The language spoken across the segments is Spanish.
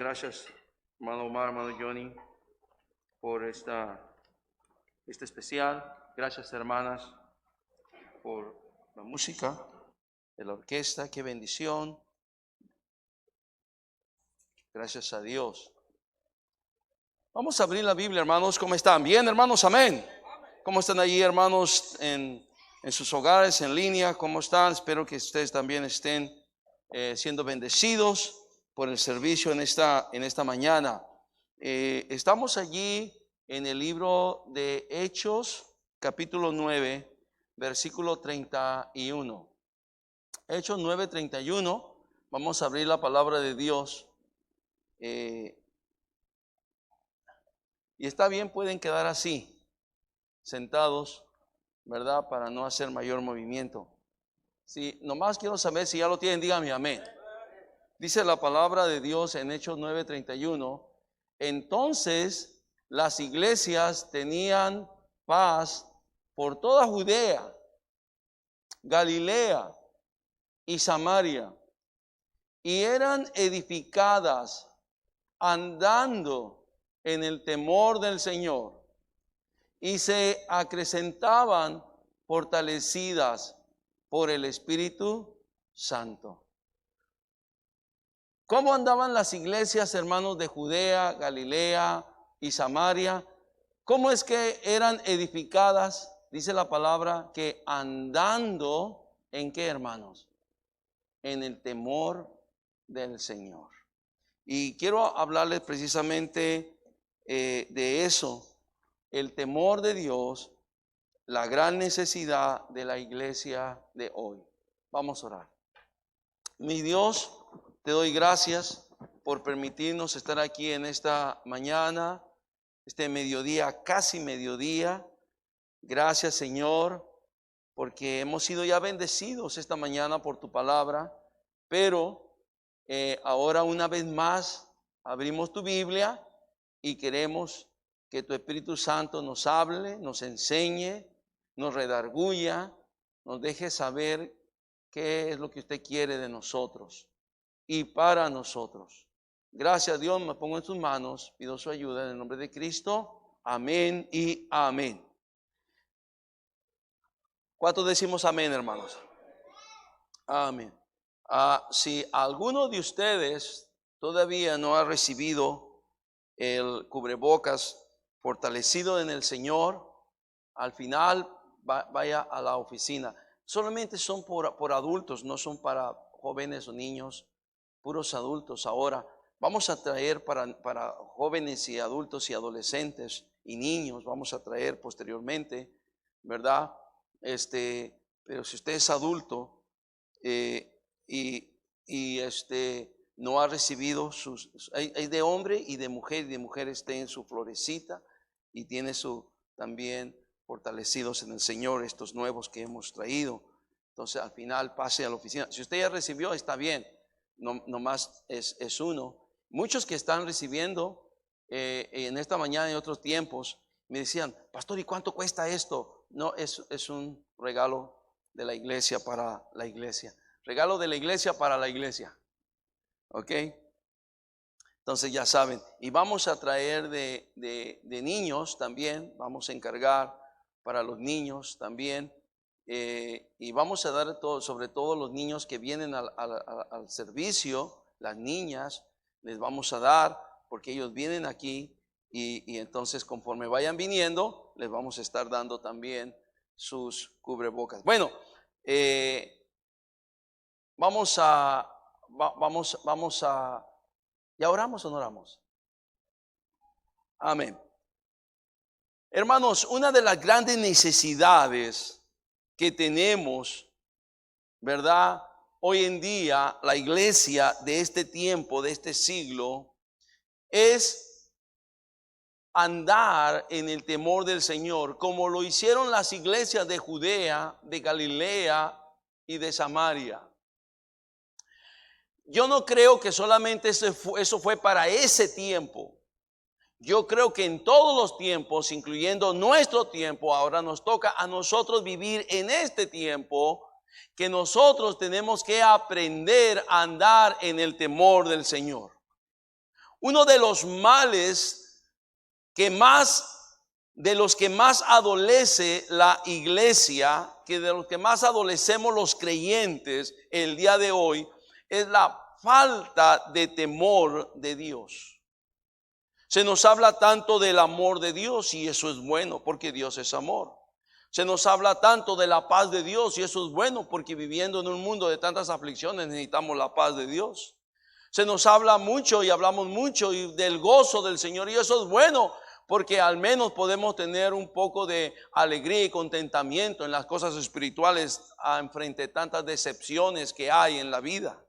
Gracias, hermano Omar, hermano Johnny, por este especial. Gracias, hermanas, por la música de la orquesta. Qué bendición. Gracias a Dios. Vamos a abrir la Biblia, hermanos. ¿Cómo están? Bien, hermanos, amén. ¿Cómo están allí, hermanos, en sus hogares, en línea? ¿Cómo están? Espero que ustedes también estén siendo bendecidos por el servicio en esta mañana. Estamos allí en el libro de Hechos, capítulo 9, versículo 31. Hechos 9, 31. Vamos a abrir la palabra de Dios. Y está bien, pueden quedar así, sentados, ¿verdad? Para no hacer mayor movimiento. Si nomás quiero saber si ya lo tienen, díganme amén. Dice la palabra de Dios en Hechos 9:31. Entonces las iglesias tenían paz por toda Judea, Galilea y Samaria, y eran edificadas andando en el temor del Señor, y se acrecentaban fortalecidas por el Espíritu Santo. ¿Cómo andaban las iglesias, hermanos, de Judea, Galilea y Samaria? ¿Cómo es que eran edificadas? Dice la palabra que andando, ¿en qué, hermanos? En el temor del Señor. Y quiero hablarles precisamente de eso, el temor de Dios, la gran necesidad de la iglesia de hoy. Vamos a orar. Mi Dios, te doy gracias por permitirnos estar aquí en esta mañana, este mediodía, casi mediodía. Gracias, Señor, porque hemos sido ya bendecidos esta mañana por tu palabra, pero ahora una vez más abrimos tu Biblia y queremos que tu Espíritu Santo nos hable, nos enseñe, nos redarguya, nos deje saber qué es lo que usted quiere de nosotros y para nosotros. Gracias, Dios, me pongo en sus manos, pido su ayuda en el nombre de Cristo. Amén y amén. ¿Cuántos decimos amén, hermanos? Amén. Si alguno de ustedes todavía no ha recibido el cubrebocas fortalecido en el Señor, al final vaya a la oficina. Solamente son por adultos, no son para jóvenes o niños, puros adultos. Ahora vamos a traer para jóvenes y adultos y adolescentes y niños, vamos a traer posteriormente, ¿verdad? Pero si usted es adulto no ha recibido hay de hombre y de mujer esté en su florecita y tiene también fortalecidos en el Señor estos nuevos que hemos traído. Entonces al final pase a la oficina. Si usted ya recibió, está bien, no más es uno. Muchos que están recibiendo en esta mañana y en otros tiempos me decían, pastor, ¿y cuánto cuesta esto? No, es un regalo de la iglesia para la iglesia. Regalo de la iglesia para la iglesia. ¿Ok? Entonces ya saben. Y vamos a traer de niños también. Vamos a encargar para los niños también. Y vamos a dar sobre todo los niños que vienen al servicio. Las niñas les vamos a dar porque ellos vienen aquí. Y entonces conforme vayan viniendo, les vamos a estar dando también sus cubrebocas. Bueno, vamos a, ¿ya oramos o no oramos? Amén. Hermanos, una de las grandes necesidades que tenemos, ¿verdad? Hoy en día, la iglesia de este tiempo, de este siglo, es andar en el temor del Señor, como lo hicieron las iglesias de Judea, de Galilea y de Samaria. Yo no creo que solamente eso fue para ese tiempo. Yo creo que en todos los tiempos, incluyendo nuestro tiempo, ahora nos toca a nosotros vivir en este tiempo, que nosotros tenemos que aprender a andar en el temor del Señor. Uno de los males de los que más adolece la iglesia, que de los que más adolecemos los creyentes el día de hoy, es la falta de temor de Dios. Se nos habla tanto del amor de Dios y eso es bueno porque Dios es amor. Se nos habla tanto de la paz de Dios y eso es bueno porque viviendo en un mundo de tantas aflicciones necesitamos la paz de Dios. Se nos habla mucho y hablamos mucho y del gozo del Señor y eso es bueno porque al menos podemos tener un poco de alegría y contentamiento en las cosas espirituales frente a tantas decepciones que hay en la vida.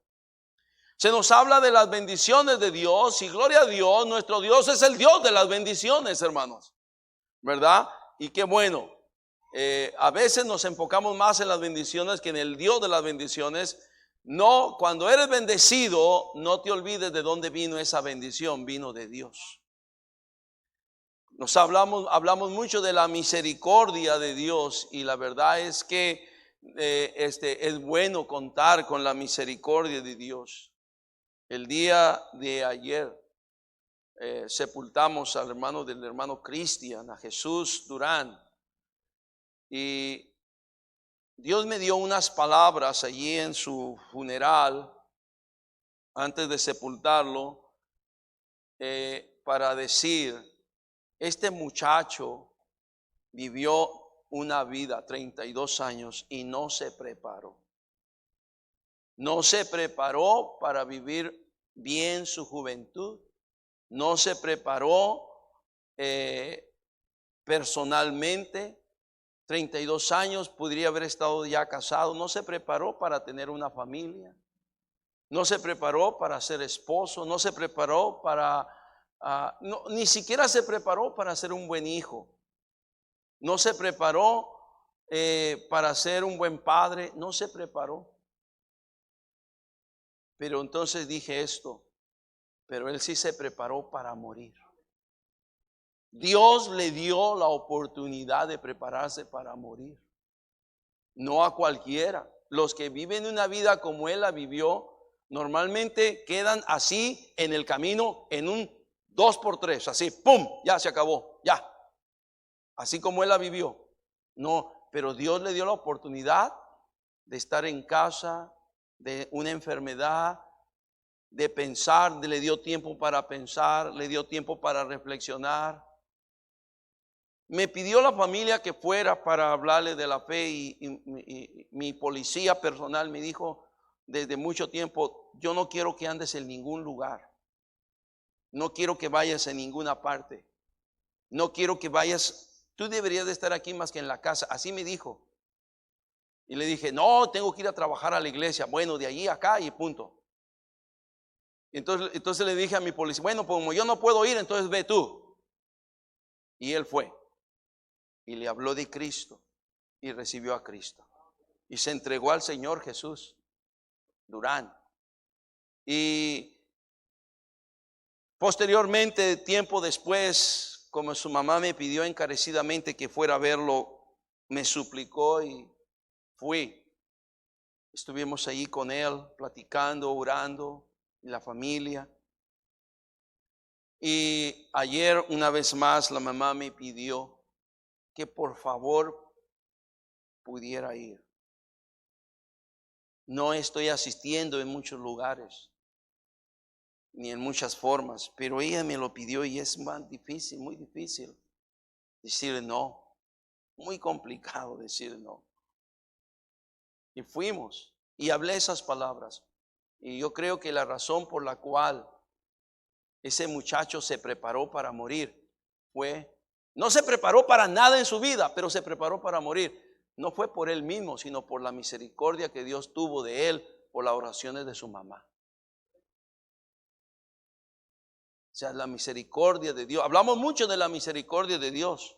Se nos habla de las bendiciones de Dios y gloria a Dios, nuestro Dios es el Dios de las bendiciones, hermanos, ¿verdad? Y qué bueno. A veces nos enfocamos más en las bendiciones que en el Dios de las bendiciones. No, cuando eres bendecido, no te olvides de dónde vino esa bendición, vino de Dios. Hablamos mucho de la misericordia de Dios y la verdad es que es bueno contar con la misericordia de Dios. El día de ayer sepultamos al hermano Cristian, a Jesús Durán. Y Dios me dio unas palabras allí en su funeral, antes de sepultarlo, para decir, este muchacho vivió una vida, 32 años, y no se preparó. No se preparó para vivir bien su juventud. No se preparó personalmente. 32 años, podría haber estado ya casado. No se preparó para tener una familia. No se preparó para ser esposo. No se preparó para, ni siquiera se preparó para ser un buen hijo. No se preparó para ser un buen padre. No se preparó. Pero entonces dije esto, pero él sí se preparó para morir. Dios le dio la oportunidad de prepararse para morir. No a cualquiera. Los que viven una vida como él la vivió, normalmente quedan así en el camino en un 2x3, así, ¡pum! Ya se acabó, ya. Así como él la vivió. No, pero Dios le dio la oportunidad de estar en casa, de una enfermedad, de pensar, le dio tiempo para pensar, le dio tiempo para reflexionar. Me pidió la familia que fuera para hablarle de la fe y mi policía personal me dijo desde mucho tiempo, yo no quiero que andes en ningún lugar, no quiero que vayas en ninguna parte, no quiero que vayas, tú deberías de estar aquí más que en la casa, así me dijo. Y le dije, no, tengo que ir a trabajar a la iglesia, bueno, de allí a acá y punto. Entonces le dije a mi policía, bueno, pues como yo no puedo ir, entonces ve tú. Y él fue. Y le habló de Cristo y recibió a Cristo y se entregó al Señor Jesús Durán. Y posteriormente, tiempo después, como su mamá me pidió encarecidamente que fuera a verlo, me suplicó y fui. Estuvimos ahí con él platicando, orando, y la familia. Y ayer una vez más la mamá me pidió que por favor pudiera ir. No estoy asistiendo en muchos lugares, ni en muchas formas, pero ella me lo pidió y es más difícil, muy difícil decirle no, muy complicado decir no. Y fuimos y hablé esas palabras. Y yo creo que la razón por la cual ese muchacho se preparó para morir no se preparó para nada en su vida, pero se preparó para morir. No fue por él mismo, sino por la misericordia que Dios tuvo de él, por las oraciones de su mamá. O sea, la misericordia de Dios. Hablamos mucho de la misericordia de Dios.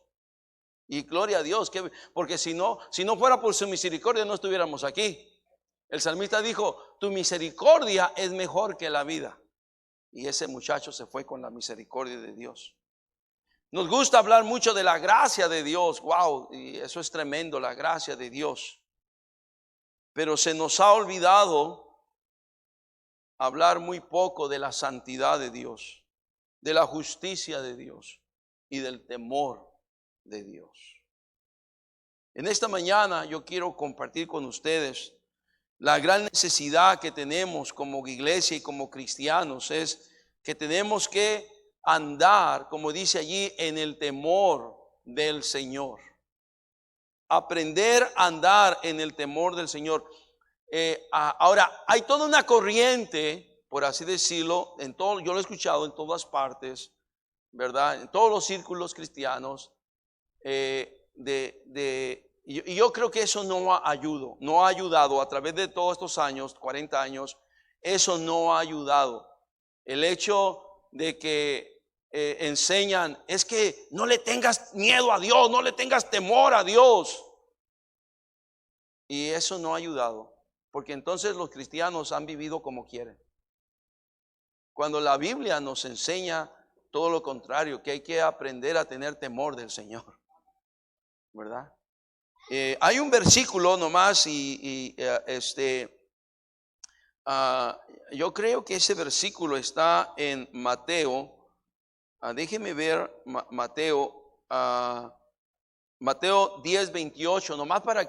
Y gloria a Dios, porque si no fuera por su misericordia no estuviéramos aquí. El salmista dijo, tu misericordia es mejor que la vida. Y ese muchacho se fue con la misericordia de Dios. Nos gusta hablar mucho de la gracia de Dios, wow, y eso es tremendo, la gracia de Dios. Pero se nos ha olvidado hablar muy poco de la santidad de Dios. de la justicia de Dios y del temor de Dios. En esta mañana yo quiero compartir con ustedes la gran necesidad que tenemos como iglesia y como cristianos. Es que tenemos que andar, como dice allí, en el temor del Señor. Aprender a andar en el temor del Señor. Ahora, hay toda una corriente, por así decirlo, yo lo he escuchado en todas partes, ¿verdad? En todos los círculos cristianos, y yo creo que eso no ha ayudado a través de todos estos años, 40 años, eso no ha ayudado. El hecho de que enseñan es que no le tengas miedo a Dios, no le tengas temor a Dios. Y eso no ha ayudado, porque entonces los cristianos han vivido como quieren. Cuando la Biblia nos enseña todo lo contrario, que hay que aprender a tener temor del Señor, ¿verdad? Hay un versículo nomás yo creo que ese versículo está en Mateo. Déjeme ver Mateo 10:28, nomás para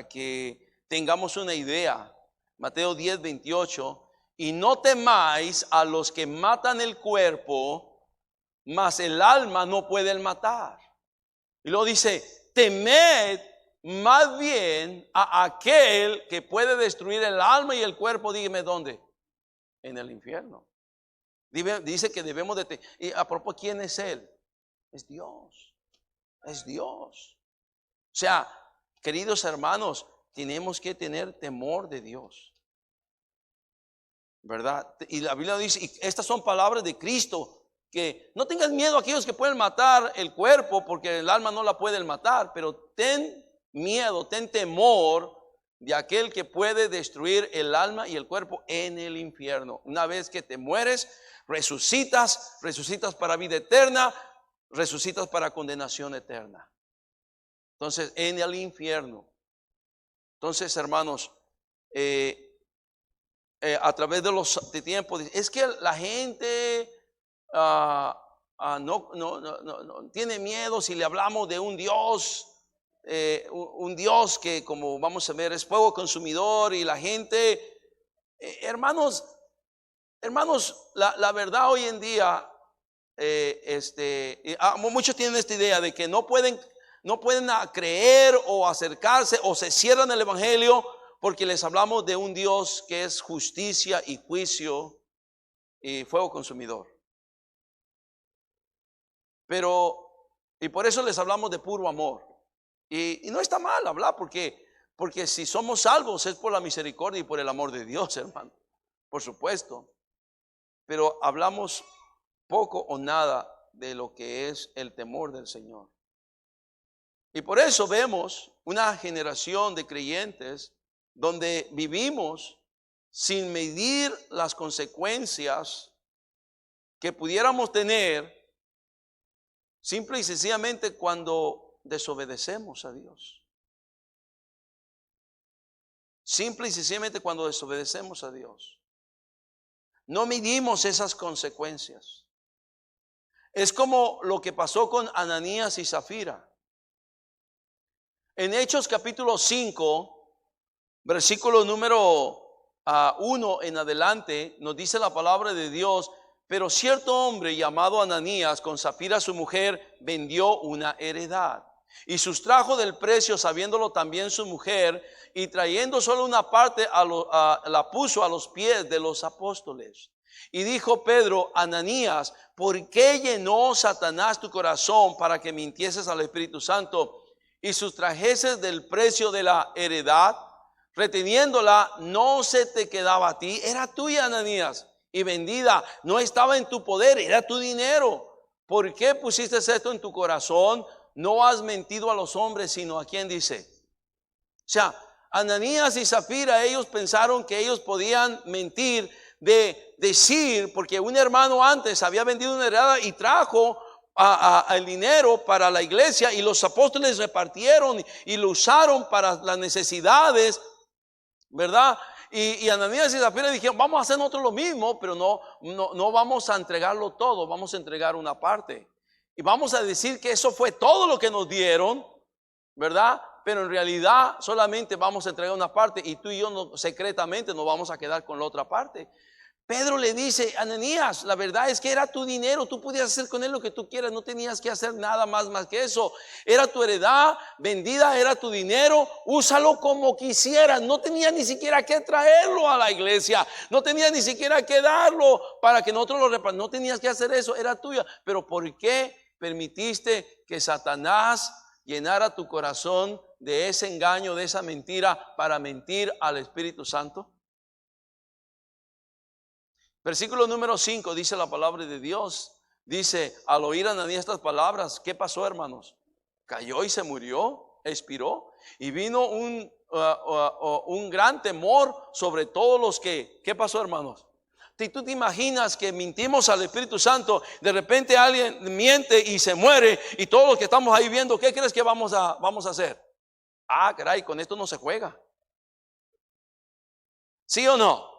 que tengamos una idea. Mateo 10:28. Y no temáis a los que matan el cuerpo, mas el alma no pueden matar. Y luego dice: temed más bien a aquel que puede destruir el alma y el cuerpo. Dígame dónde. En el infierno. Dice que debemos de y a propósito, ¿quién es él? Es Dios. Es Dios. O sea, queridos hermanos, tenemos que tener temor de Dios, ¿verdad? Y la Biblia dice, y estas son palabras de Cristo, que no tengas miedo a aquellos que pueden matar el cuerpo, porque el alma no la pueden matar, pero ten miedo, ten temor de aquel que puede destruir el alma y el cuerpo en el infierno. Una vez que te mueres, resucitas para vida eterna, resucitas para condenación eterna. Entonces, en el infierno. Entonces, hermanos, a través de los tiempos, es que la gente no tiene miedo si le hablamos de un Dios que, como vamos a ver, es fuego consumidor, y la gente, hermanos, la verdad hoy en día, muchos tienen esta idea de que no pueden creer o acercarse, o se cierran el evangelio porque les hablamos de un Dios que es justicia y juicio y fuego consumidor. Y por eso les hablamos de puro amor. Y no está mal hablar, porque si somos salvos es por la misericordia y por el amor de Dios, hermano. Por supuesto. Pero hablamos poco o nada de lo que es el temor del Señor. Y por eso vemos una generación de creyentes donde vivimos sin medir las consecuencias que pudiéramos tener simple y sencillamente cuando desobedecemos a Dios. Simple y sencillamente cuando desobedecemos a Dios. No medimos esas consecuencias. Es como lo que pasó con Ananías y Zafira. En Hechos capítulo 5, versículo número 1 en adelante, nos dice la palabra de Dios: pero cierto hombre llamado Ananías, con Zafira su mujer, vendió una heredad y sustrajo del precio, sabiéndolo también su mujer, y trayendo solo una parte la puso a los pies de los apóstoles. Y dijo Pedro: Ananías, ¿por qué llenó Satanás tu corazón para que mintieses al Espíritu Santo y sustrajeses del precio de la heredad? Reteniéndola, no se te quedaba a ti, era tuya, Ananías, y vendida, no estaba en tu poder, era tu dinero. ¿Por qué pusiste esto en tu corazón? No has mentido a los hombres, sino a quien dice. O sea, Ananías y Zafira, ellos pensaron que ellos podían mentir, de decir, porque un hermano antes había vendido una heredad y trajo el dinero para la iglesia, y los apóstoles repartieron y lo usaron para las necesidades, ¿verdad? Y Ananías y Zafira dijeron, vamos a hacer nosotros lo mismo, pero no vamos a entregarlo todo, vamos a entregar una parte. Y vamos a decir que eso fue todo lo que nos dieron, ¿verdad? Pero en realidad solamente vamos a entregar una parte y tú y yo secretamente nos vamos a quedar con la otra parte. Pedro le dice, Ananías, la verdad es que era tu dinero, tú podías hacer con él lo que tú quieras, no tenías que hacer nada más que eso. Era tu heredad vendida, era tu dinero, úsalo como quisieras. No tenías ni siquiera que traerlo a la iglesia, no tenías ni siquiera que darlo para que nosotros lo repartamos, no tenías que hacer eso, era tuya. Pero ¿por qué permitiste que Satanás llenara tu corazón de ese engaño, de esa mentira, para mentir al Espíritu Santo? Versículo número 5 dice la palabra de Dios. Dice, al oír Ananías estas palabras, ¿qué pasó, hermanos? Cayó y se murió, expiró. Y vino un gran temor sobre todos los que, ¿qué pasó, hermanos? Si tú te imaginas que mintimos al Espíritu Santo, de repente alguien miente y se muere, y todos los que estamos ahí viendo, ¿qué crees que vamos a hacer? Ah, caray, con esto no se juega. ¿Sí o no?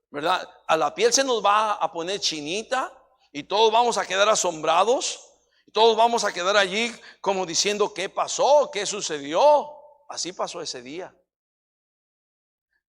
¿Verdad? A la piel se nos va a poner chinita y todos vamos a quedar asombrados. Y todos vamos a quedar allí como diciendo, ¿qué pasó? ¿Qué sucedió? Así pasó ese día.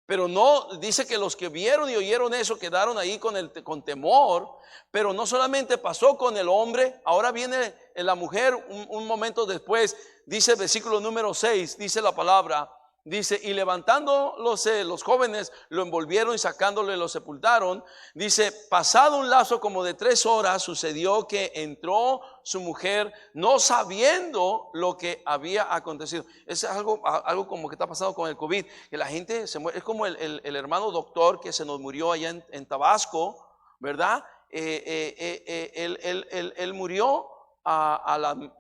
Pero no, dice que los que vieron y oyeron eso quedaron ahí con temor. Pero no solamente pasó con el hombre, ahora viene la mujer un momento después. Dice el versículo número 6, dice la palabra. Dice, y levantando los jóvenes lo envolvieron y sacándole lo sepultaron. Dice, pasado un lapso como de 3 horas, sucedió que entró su mujer no sabiendo lo que había acontecido. Es algo como que está pasando con el COVID, que la gente se muere. Es como el hermano doctor que se nos murió allá en Tabasco, ¿verdad? Él murió a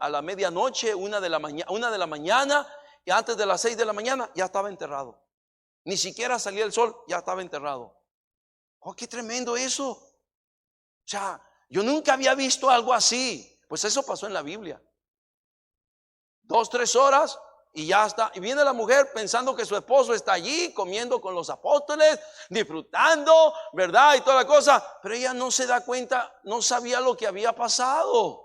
la medianoche, 1 de la mañana. Y antes de las 6 de la mañana ya estaba enterrado. Ni siquiera salía el sol, ya estaba enterrado. Oh, qué tremendo eso. O sea, yo nunca había visto algo así. Pues eso pasó en la Biblia. 2, 3 horas y ya está. Y viene la mujer pensando que su esposo está allí comiendo con los apóstoles, disfrutando, ¿verdad? Y toda la cosa. Pero ella no se da cuenta, no sabía lo que había pasado.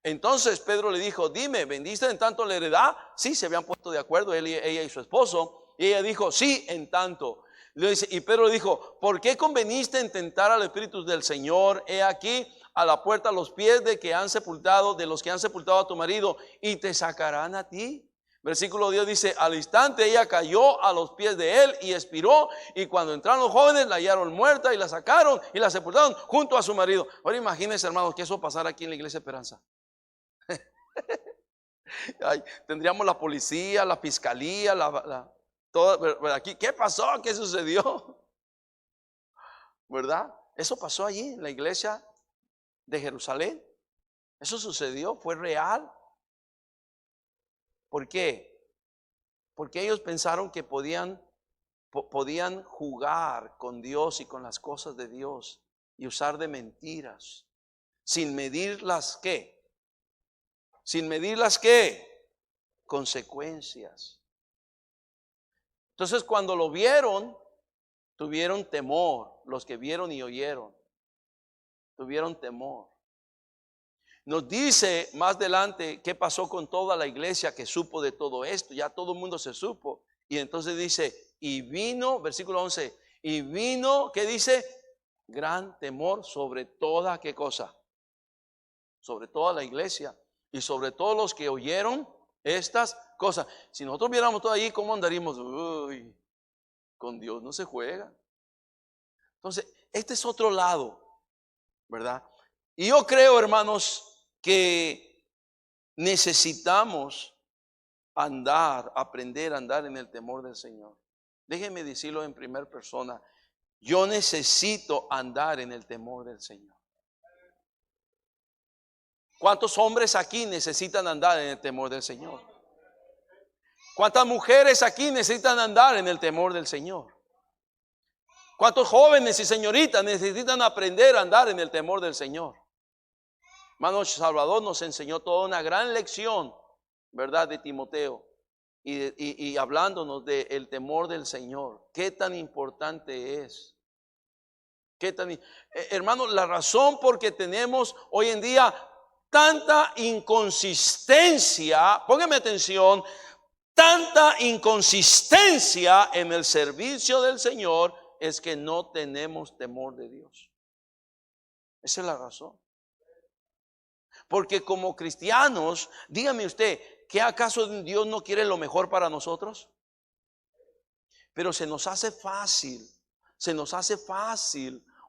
Entonces Pedro le dijo, dime, ¿vendiste en tanto la heredad? Sí, se habían puesto de acuerdo ella y su esposo. Y ella dijo, sí, en tanto. Y Pedro le dijo, ¿por qué conveniste en tentar al Espíritu del Señor? He aquí a la puerta a los pies de los que han sepultado a tu marido, y te sacarán a ti. Versículo 10 dice, al instante ella cayó a los pies de él y expiró, y cuando entraron los jóvenes la hallaron muerta y la sacaron y la sepultaron junto a su marido. Ahora imagínense, hermanos, que eso pasara aquí en la iglesia Esperanza. Ay, tendríamos la policía, la fiscalía, todo aquí. ¿Qué pasó? ¿Qué sucedió? ¿Verdad? Eso pasó allí en la iglesia de Jerusalén. Eso sucedió, fue real. ¿Por qué? Porque ellos pensaron que podían jugar con Dios y con las cosas de Dios y usar de mentiras sin medir las ¿qué? Sin medir las ¿qué? Consecuencias. Entonces cuando lo vieron, tuvieron temor. Los que vieron y oyeron, tuvieron temor. Nos dice más adelante qué pasó con toda la iglesia que supo de todo esto. Ya todo el mundo se supo. Y entonces dice, y vino, versículo 11, y vino, ¿qué dice? Gran temor sobre toda, ¿qué cosa? Sobre toda la iglesia. Y sobre todos los que oyeron estas cosas. Si nosotros viéramos todo ahí, ¿cómo andaríamos? Uy, con Dios no se juega. Entonces, este es otro lado, ¿verdad? Y yo creo, hermanos, que necesitamos aprender a andar en el temor del Señor. Déjenme decirlo en primera persona. Yo necesito andar en el temor del Señor. ¿Cuántos hombres aquí necesitan andar en el temor del Señor? ¿Cuántas mujeres aquí necesitan andar en el temor del Señor? ¿Cuántos jóvenes y señoritas necesitan aprender a andar en el temor del Señor? Hermano Salvador nos enseñó toda una gran lección, ¿verdad? De Timoteo. y hablándonos del temor del Señor. ¿Qué tan importante es? Hermano, la razón por que tenemos hoy en día tanta inconsistencia, póngame atención, tanta inconsistencia en el servicio del Señor es que no tenemos temor de Dios. Esa es la razón. Porque como cristianos, dígame usted, ¿qué acaso Dios no quiere lo mejor para nosotros? Pero se nos hace fácil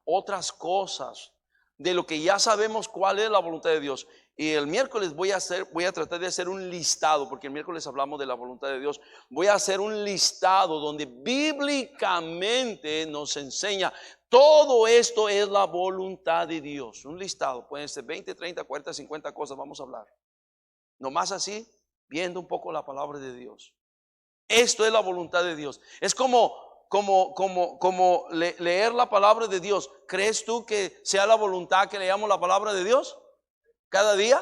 otras cosas de lo que ya sabemos cuál es la voluntad de Dios. Y el miércoles voy a tratar de hacer un listado, porque el miércoles hablamos de la voluntad de Dios. Voy a hacer un listado donde bíblicamente nos enseña todo esto es la voluntad de Dios. Un listado, pueden ser 20, 30, 40, 50 cosas, vamos a hablar. Nomás así, viendo un poco la palabra de Dios. Esto es la voluntad de Dios. Es como leer la palabra de Dios. ¿Crees tú que sea la voluntad que leamos la palabra de Dios cada día?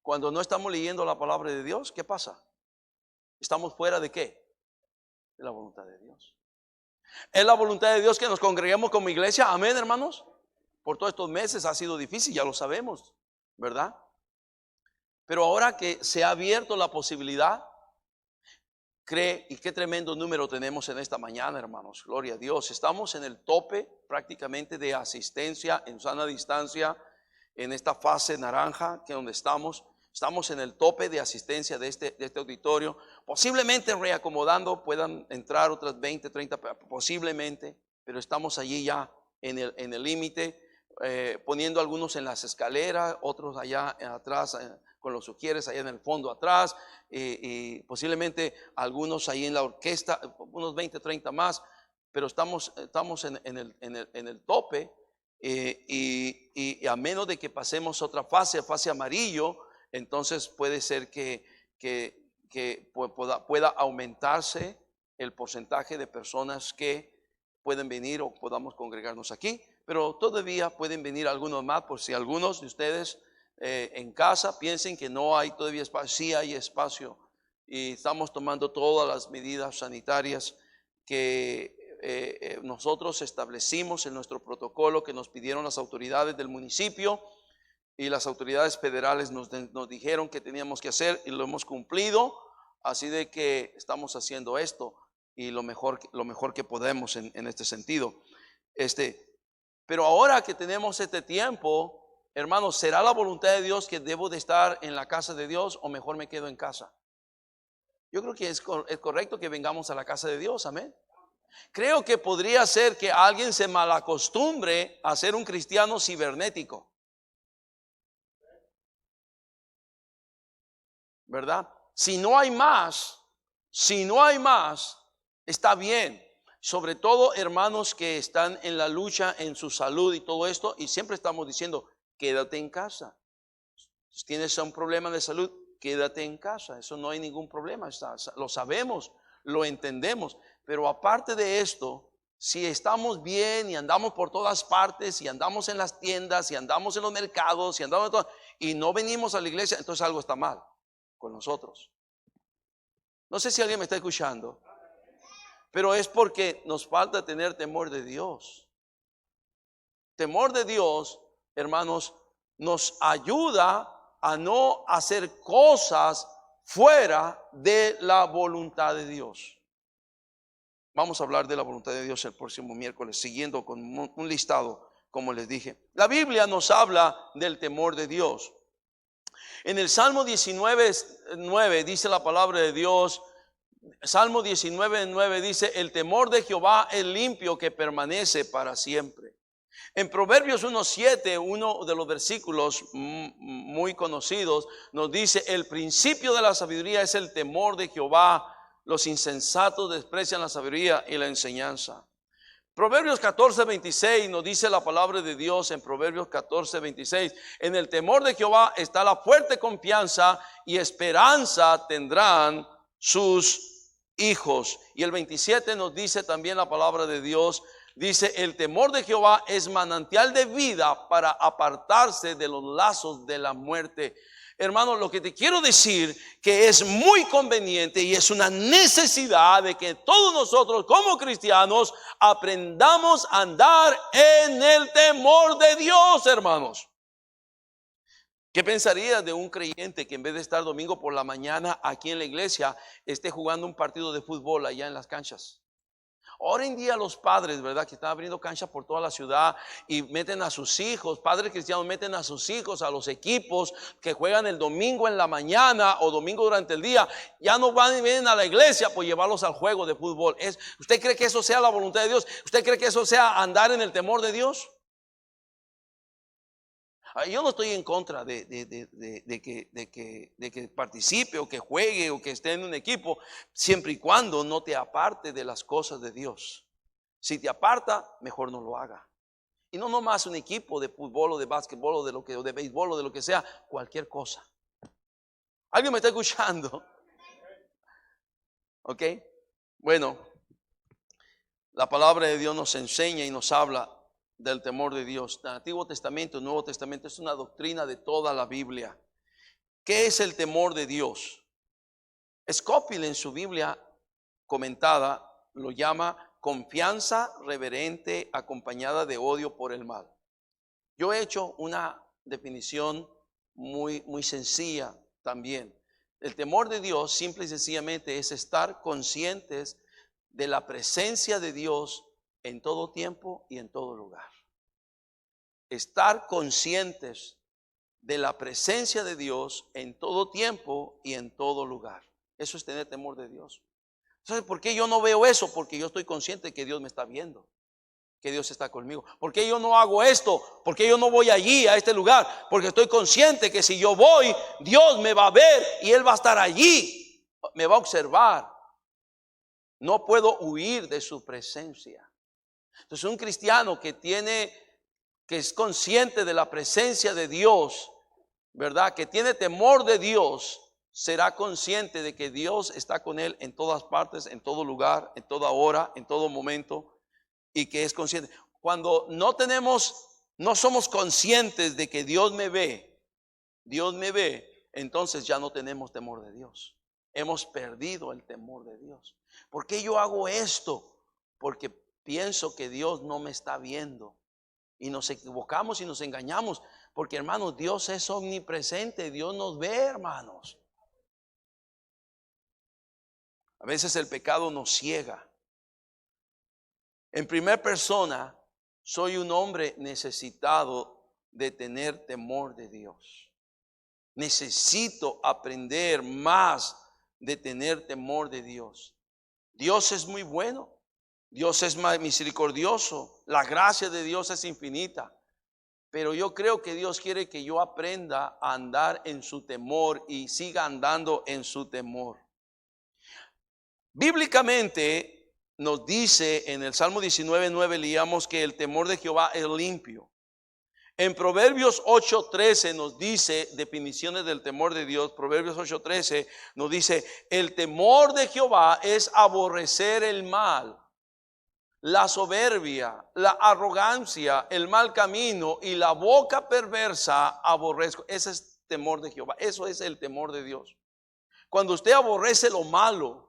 Cuando no estamos leyendo la palabra de Dios, ¿qué pasa? ¿Estamos fuera de qué? De la voluntad de Dios. ¿Es la voluntad de Dios que nos congreguemos como iglesia? Amén, hermanos. Por todos estos meses ha sido difícil, ya lo sabemos, ¿verdad? Pero ahora que se ha abierto la posibilidad, cree, y qué tremendo número tenemos en esta mañana, hermanos, gloria a Dios. Estamos en el tope prácticamente de asistencia en sana distancia, en esta fase naranja que donde estamos en el tope de asistencia de este auditorio. Posiblemente reacomodando puedan entrar otras 20, 30, posiblemente, pero estamos allí ya en el límite, poniendo algunos en las escaleras, otros allá atrás, con los sugieres allá en el fondo atrás, y posiblemente algunos ahí en la orquesta, unos 20, 30 más, pero estamos en el tope, y a menos de que pasemos otra fase amarillo, entonces puede ser que pueda aumentarse el porcentaje de personas que pueden venir o podamos congregarnos aquí, pero todavía pueden venir algunos más, por si algunos de ustedes en casa piensen que no hay todavía espacio. Sí hay espacio, y estamos tomando todas las medidas sanitarias que nosotros establecimos en nuestro protocolo que nos pidieron las autoridades del municipio, y las autoridades federales nos dijeron que teníamos que hacer, y lo hemos cumplido. Así de que estamos haciendo esto y lo mejor que podemos en este sentido. Pero ahora que tenemos este tiempo, hermanos, ¿será la voluntad de Dios que debo de estar en la casa de Dios o mejor me quedo en casa? Yo creo que es correcto que vengamos a la casa de Dios, amén. Creo que podría ser que alguien se malacostumbre a ser un cristiano cibernético, ¿verdad? Si no hay más, está bien. Sobre todo hermanos que están en la lucha en su salud y todo esto, y siempre estamos diciendo, quédate en casa. Si tienes un problema de salud, quédate en casa. Eso no hay ningún problema, lo sabemos, lo entendemos. Pero aparte de esto, si estamos bien y andamos por todas partes, y andamos en las tiendas, y andamos en los mercados, y no venimos a la iglesia, entonces algo está mal con nosotros. No sé si alguien me está escuchando, pero es porque nos falta tener temor de Dios. Temor de Dios, hermanos, nos ayuda a no hacer cosas fuera de la voluntad de Dios. Vamos a hablar de la voluntad de Dios el próximo miércoles, siguiendo con un listado, como les dije. La Biblia nos habla del temor de Dios. En el Salmo 19:9 dice la palabra de Dios. Salmo 19:9 dice: el temor de Jehová es limpio, que permanece para siempre. En Proverbios 1:7, uno de los versículos muy conocidos, nos dice: el principio de la sabiduría es el temor de Jehová, los insensatos desprecian la sabiduría y la enseñanza. Proverbios 14:26 nos dice la palabra de Dios en Proverbios 14:26: en el temor de Jehová está la fuerte confianza, y esperanza tendrán sus hijos. Y el 27 nos dice también la palabra de Dios, dice: el temor de Jehová es manantial de vida para apartarse de los lazos de la muerte. Hermano, lo que te quiero decir que es muy conveniente y es una necesidad de que todos nosotros como cristianos aprendamos a andar en el temor de Dios, hermanos. ¿Qué pensaría de un creyente que en vez de estar domingo por la mañana aquí en la iglesia esté jugando un partido de fútbol allá en las canchas? Ahora en día los padres, ¿verdad? Que están abriendo canchas por toda la ciudad y meten a sus hijos, padres cristianos meten a sus hijos a los equipos que juegan el domingo en la mañana o domingo durante el día. Ya no van y vienen a la iglesia por llevarlos al juego de fútbol. ¿Usted cree que eso sea la voluntad de Dios? ¿Usted cree que eso sea andar en el temor de Dios? Yo no estoy en contra de que participe o que juegue o que esté en un equipo, siempre y cuando no te aparte de las cosas de Dios. Si te aparta, mejor no lo haga. Y no nomás un equipo de fútbol o de básquetbol o de béisbol o de lo que sea, cualquier cosa. ¿Alguien me está escuchando? ¿Ok? Bueno, la palabra de Dios nos enseña y nos habla del temor de Dios. El Antiguo Testamento, el Nuevo Testamento es una doctrina de toda la Biblia. ¿Qué es el temor de Dios? Scofield en su Biblia comentada lo llama confianza reverente acompañada de odio por el mal. Yo he hecho una definición muy sencilla también. El temor de Dios simple y sencillamente es estar conscientes de la presencia de Dios en todo tiempo y en todo lugar. Estar conscientes de la presencia de Dios en todo tiempo y en todo lugar. Eso es tener temor de Dios. ¿Sabes por qué yo no veo eso? Porque yo estoy consciente de que Dios me está viendo, que Dios está conmigo. ¿Por qué yo no hago esto? ¿Por qué yo no voy allí, a este lugar? Porque estoy consciente que si yo voy, Dios me va a ver y Él va a estar allí, me va a observar. No puedo huir de su presencia. Entonces un cristiano que es consciente de la presencia de Dios, ¿verdad? Que tiene temor de Dios, será consciente de que Dios está con él en todas partes, en todo lugar, en toda hora, en todo momento, y que es consciente. Cuando no somos conscientes de que Dios me ve, entonces ya no tenemos temor de Dios. Hemos perdido el temor de Dios. ¿Por qué yo hago esto? Porque pienso que Dios no me está viendo. Y nos equivocamos y nos engañamos. Porque hermanos, Dios es omnipresente. Dios nos ve, hermanos. A veces el pecado nos ciega. En primera persona, soy un hombre necesitado de tener temor de Dios. Necesito aprender más de tener temor de Dios. Dios es muy bueno. Dios es más misericordioso. La gracia de Dios es infinita. Pero yo creo que Dios quiere que yo aprenda a andar en su temor y siga andando en su temor. Bíblicamente nos dice en el Salmo 19:9 leíamos que el temor de Jehová es limpio. En Proverbios 8:13 nos dice definiciones del temor de Dios. Proverbios 8:13 nos dice: el temor de Jehová es aborrecer el mal, la soberbia, la arrogancia, el mal camino y la boca perversa aborrezco. Ese es temor de Jehová. Eso es el temor de Dios. Cuando usted aborrece lo malo,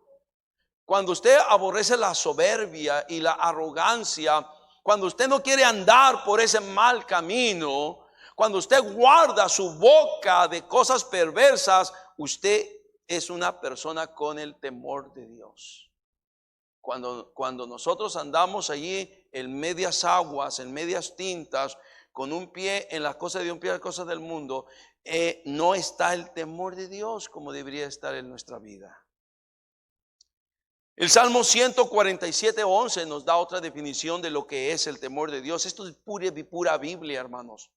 cuando usted aborrece la soberbia y la arrogancia, cuando usted no quiere andar por ese mal camino, cuando usted guarda su boca de cosas perversas, usted es una persona con el temor de Dios. Cuando nosotros andamos allí en medias aguas, en medias tintas, con un pie en las cosas de un pie en las cosas del mundo, no está el temor de Dios como debería estar en nuestra vida. El Salmo 147:11 nos da otra definición de lo que es el temor de Dios. Esto es pura Biblia, hermanos.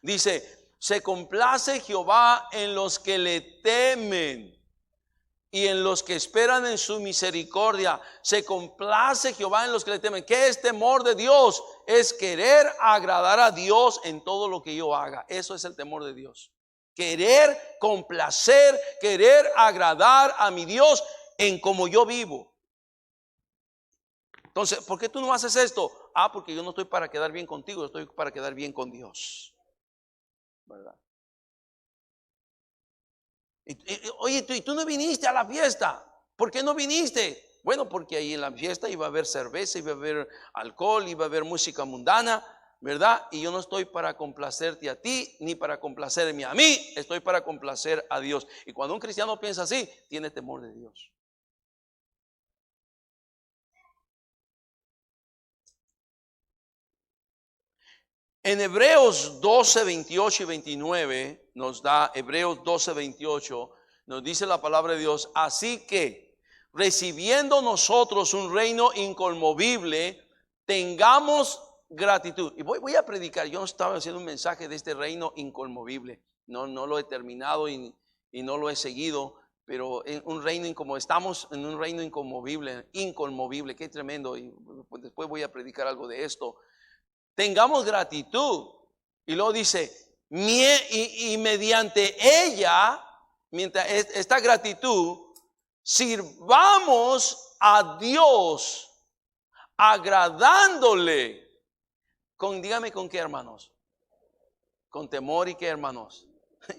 Dice: se complace Jehová en los que le temen y en los que esperan en su misericordia. Se complace Jehová en los que le temen. ¿Qué es temor de Dios? Es querer agradar a Dios en todo lo que yo haga. Eso es el temor de Dios. Querer complacer, querer agradar a mi Dios en cómo yo vivo. Entonces, ¿por qué tú no haces esto? Porque yo no estoy para quedar bien contigo, yo estoy para quedar bien con Dios, ¿verdad? Oye, ¿tú no viniste a la fiesta? ¿Por qué no viniste? Bueno, porque ahí en la fiesta iba a haber cerveza, iba a haber alcohol, iba a haber música mundana, ¿verdad? Y yo no estoy para complacerte a ti, ni para complacerme a mí, estoy para complacer a Dios. Y cuando un cristiano piensa así, tiene temor de Dios. En Hebreos 12, 28 y 29 nos da, Hebreos 12, 28, nos dice la palabra de Dios, así que recibiendo nosotros un reino inconmovible, tengamos gratitud. Y voy a predicar, yo no estaba haciendo un mensaje de este reino inconmovible, no lo he terminado y no lo he seguido, pero en un reino, como estamos en un reino inconmovible, qué tremendo, y después voy a predicar algo de esto. Tengamos gratitud. Y luego dice, y mediante ella, mientras esta gratitud, sirvamos a Dios, agradándole. Dígame con qué, hermanos. Con temor y qué, hermanos.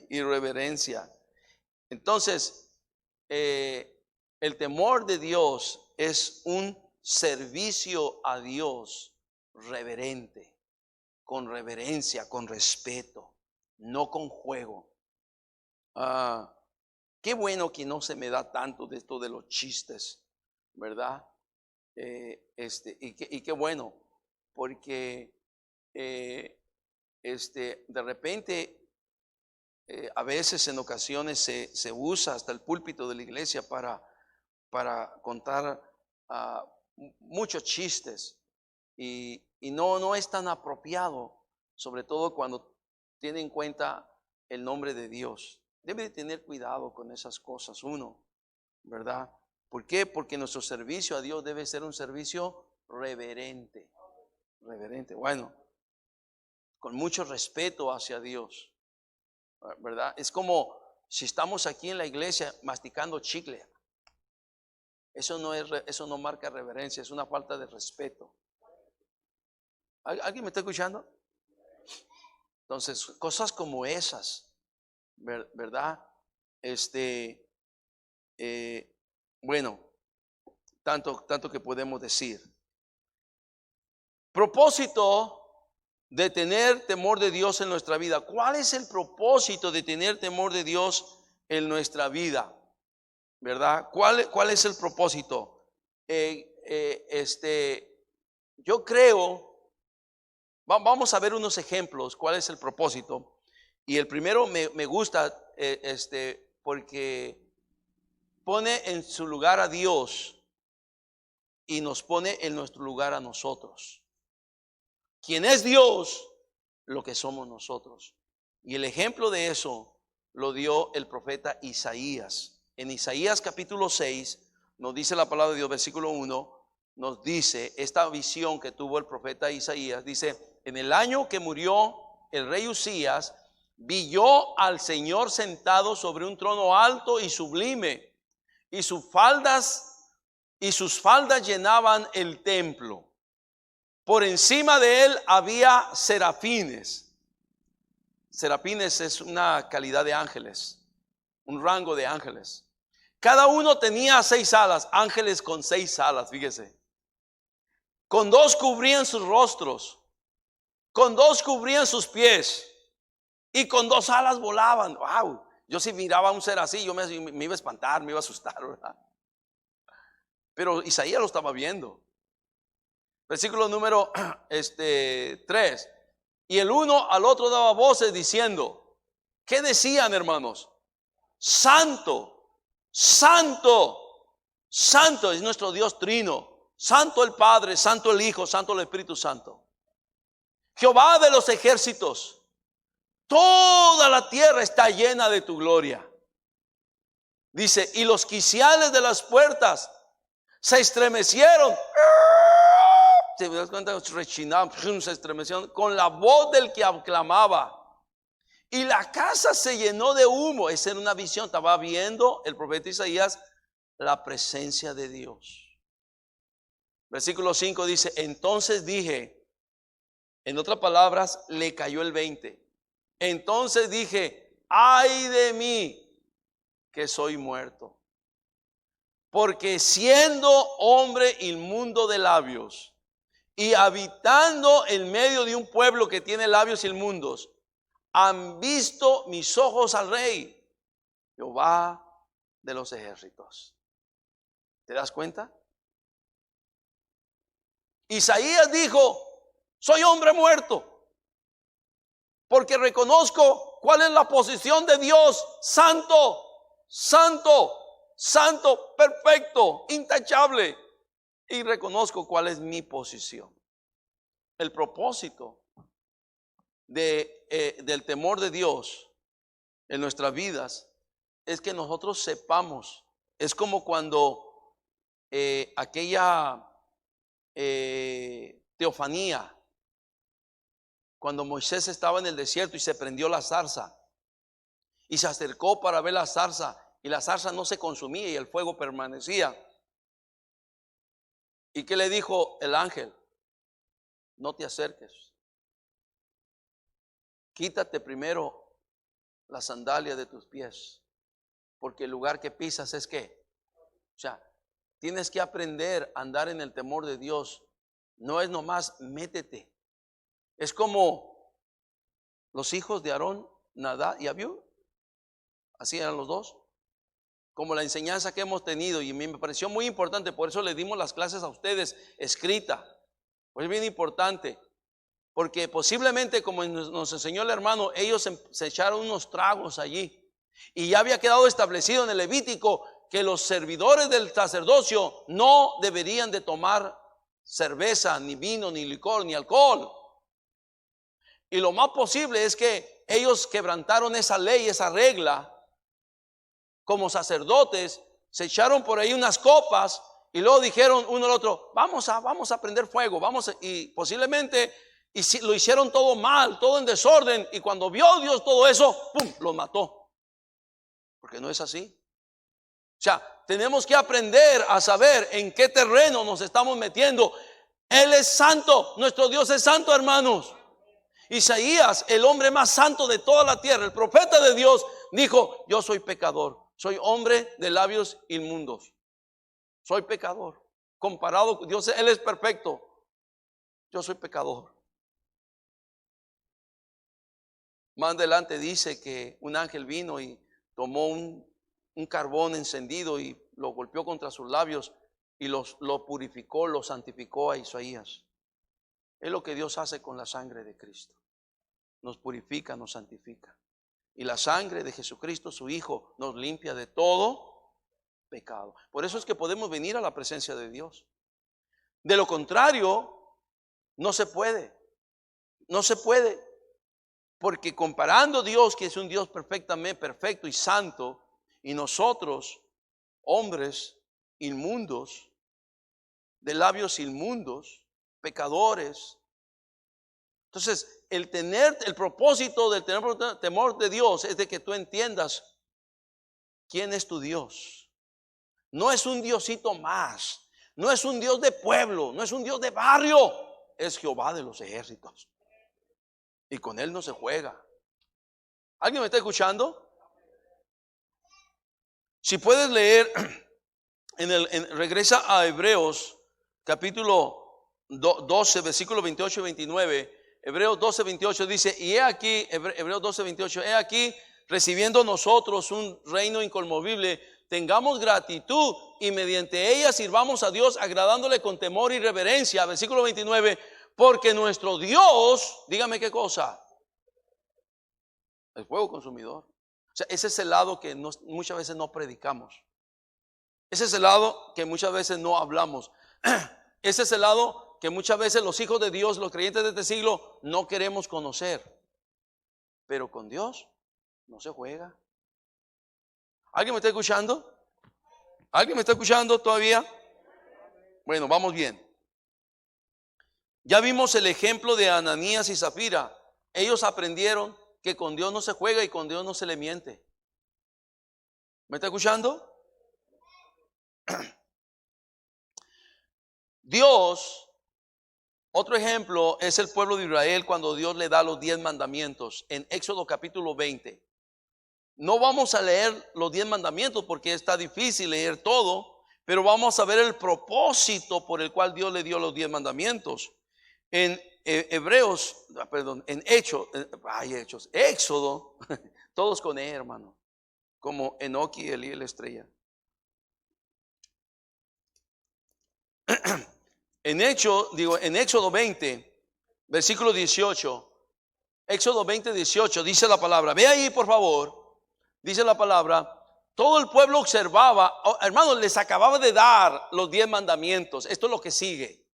Y reverencia. Entonces, el temor de Dios es un servicio a Dios reverente, con reverencia, con respeto, no con juego. Qué bueno que no se me da tanto de esto de los chistes, ¿verdad? Y qué bueno, porque de repente a veces en ocasiones se usa hasta el púlpito de la iglesia para contar muchos chistes. Y no es tan apropiado, sobre todo cuando tiene en cuenta el nombre de Dios. Debe de tener cuidado con esas cosas uno, ¿verdad? ¿Por qué? Porque nuestro servicio a Dios debe ser un servicio reverente. Reverente, bueno, con mucho respeto hacia Dios, ¿verdad? Es como si estamos aquí en la iglesia masticando chicle. Eso no marca reverencia, es una falta de respeto. ¿Alguien me está escuchando? Entonces, cosas como esas, ¿verdad? Bueno, tanto que podemos decir. Propósito de tener temor de Dios en nuestra vida. ¿Cuál es el propósito de tener temor de Dios en nuestra vida? ¿Verdad? ¿Cuál es el propósito? Yo creo. Vamos a ver unos ejemplos, cuál es el propósito. Y el primero me gusta porque pone en su lugar a Dios y nos pone en nuestro lugar a nosotros. ¿Quién es Dios? Lo que somos nosotros. Y el ejemplo de eso lo dio el profeta Isaías. En Isaías capítulo 6 nos dice la palabra de Dios, versículo 1, nos dice esta visión que tuvo el profeta Isaías. Dice, en el año que murió el rey Usías, vi yo al Señor sentado sobre un trono alto y sublime, y sus faldas llenaban el templo. Por encima de él había serafines. Serafines es una calidad de ángeles, un rango de ángeles. Cada uno tenía 6 alas, ángeles con 6 alas, fíjese. Con 2 cubrían sus rostros, con 2 cubrían sus pies, y con 2 alas volaban. Wow, yo si miraba a un ser así, yo me iba a espantar, me iba a asustar, ¿verdad? Pero Isaías lo estaba viendo. Versículo número 3. Y el uno al otro daba voces diciendo, ¿qué decían, hermanos? Santo, santo, santo es nuestro Dios trino. Santo el Padre, santo el Hijo, santo el Espíritu Santo. Jehová de los ejércitos, toda la tierra está llena de tu gloria. Dice, y los quiciales de las puertas se estremecieron. ¿Se das cuenta? Rechinaban, se estremecieron con la voz del que aclamaba. Y la casa se llenó de humo. Esa era una visión. Estaba viendo el profeta Isaías la presencia de Dios. Versículo 5 dice, entonces dije, en otras palabras, le cayó el 20. Entonces dije, ay de mí, que soy muerto. Porque siendo hombre inmundo de labios y habitando en medio de un pueblo que tiene labios inmundos, han visto mis ojos al Rey, Jehová de los ejércitos. ¿Te das cuenta? Isaías dijo: soy hombre muerto, porque reconozco cuál es la posición de Dios: santo, santo, santo, perfecto, intachable. Y reconozco cuál es mi posición. El propósito del temor de Dios en nuestras vidas es que nosotros sepamos. Es como cuando aquella teofanía, cuando Moisés estaba en el desierto y se prendió la zarza y se acercó para ver la zarza, y la zarza no se consumía y el fuego permanecía. ¿Y qué le dijo el ángel? No te acerques, quítate primero la sandalia de tus pies, porque el lugar que pisas es que, o sea, tienes que aprender a andar en el temor de Dios. No es nomás métete. Es como los hijos de Aarón, Nadab y Abiú. Así eran los dos. Como la enseñanza que hemos tenido, y me pareció muy importante, por eso le dimos las clases a ustedes escrita. Pues es bien importante, porque posiblemente, como nos enseñó el hermano, ellos se echaron unos tragos allí, y ya había quedado establecido en el Levítico que los servidores del sacerdocio no deberían de tomar cerveza, ni vino, ni licor, ni alcohol. Y lo más posible es que ellos quebrantaron esa ley, esa regla. Como sacerdotes se echaron por ahí unas copas y luego dijeron uno al otro: vamos a prender fuego, y posiblemente lo hicieron todo mal, todo en desorden, y cuando vio Dios todo eso, ¡pum!, los mató. Porque no es así. O sea, tenemos que aprender a saber en qué terreno nos estamos metiendo. Él es santo, nuestro Dios es santo, hermanos. Isaías, el hombre más santo de toda la tierra, el profeta de Dios, dijo: yo soy pecador, soy hombre de labios inmundos, soy pecador. Comparado con Dios, Él es perfecto, yo soy pecador. Más adelante dice que un ángel vino y tomó un carbón encendido y lo golpeó contra sus labios y lo purificó, lo santificó a Isaías. Es lo que Dios hace con la sangre de Cristo. Nos purifica, nos santifica. Y la sangre de Jesucristo, su Hijo, nos limpia de todo pecado. Por eso es que podemos venir a la presencia de Dios. De lo contrario, no se puede. No se puede. Porque comparando a Dios, que es un Dios perfectamente perfecto y santo, y nosotros, hombres inmundos, de labios inmundos, pecadores. Entonces, el propósito del temor de Dios es de que tú entiendas quién es tu Dios. No es un diosito más, no es un Dios de pueblo, no es un Dios de barrio, es Jehová de los ejércitos. Y con Él no se juega. ¿Alguien me está escuchando? Si puedes leer, regresa a Hebreos capítulo 12, versículo 28 y 29. Hebreos 12, 28 dice: y he aquí, Hebreos 12, 28, he aquí, recibiendo nosotros un reino inconmovible, tengamos gratitud y mediante ella sirvamos a Dios, agradándole con temor y reverencia. Versículo 29, porque nuestro Dios, dígame qué cosa, el fuego consumidor. O sea, ese es el lado que muchas veces no predicamos. Ese es el lado que muchas veces no hablamos. Ese es el lado que muchas veces los hijos de Dios, los creyentes de este siglo, no queremos conocer. Pero con Dios no se juega. ¿Alguien me está escuchando? ¿Alguien me está escuchando todavía? Bueno, vamos bien. Ya vimos el ejemplo de Ananías y Zafira. Ellos aprendieron que con Dios no se juega y con Dios no se le miente. ¿Me está escuchando? Dios, otro ejemplo es el pueblo de Israel cuando Dios le da los 10 mandamientos en Éxodo capítulo 20. No vamos a leer los 10 mandamientos porque está difícil leer todo, pero vamos a ver el propósito por el cual Dios le dio los 10 mandamientos. En Hebreos, perdón, en Hechos, Éxodo, todos con E, hermano, como Enoqui, Elí y la estrella. En Éxodo 20, versículo 18. Éxodo 20, 18, dice la palabra. Ve ahí, por favor. Dice la palabra. Todo el pueblo observaba. Hermanos, les acababa de dar los 10 mandamientos. Esto es lo que sigue,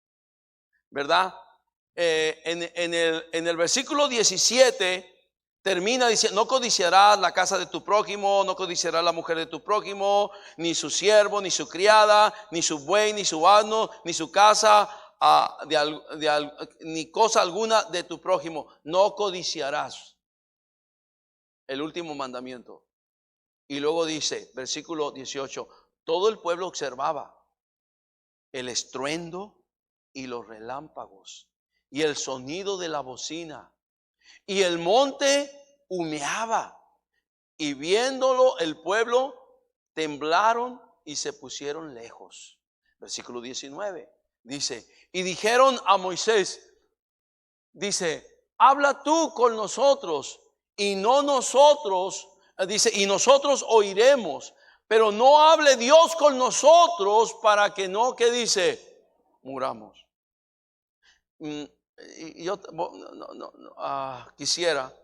¿verdad? En el versículo 17 termina diciendo: no codiciarás la casa de tu prójimo, no codiciarás la mujer de tu prójimo, ni su siervo, ni su criada, ni su buey, ni su asno, ni su casa, ni cosa alguna de tu prójimo. No codiciarás. El último mandamiento. Y luego dice, versículo 18, todo el pueblo observaba el estruendo y los relámpagos y el sonido de la bocina, y el monte humeaba, y viéndolo el pueblo temblaron y se pusieron lejos. Versículo 19 dice: y dijeron a Moisés, dice, habla tú con nosotros y no nosotros, dice, y nosotros oiremos, pero no hable Dios con nosotros para que no, ¿qué dice? Muramos. Y yo quisiera,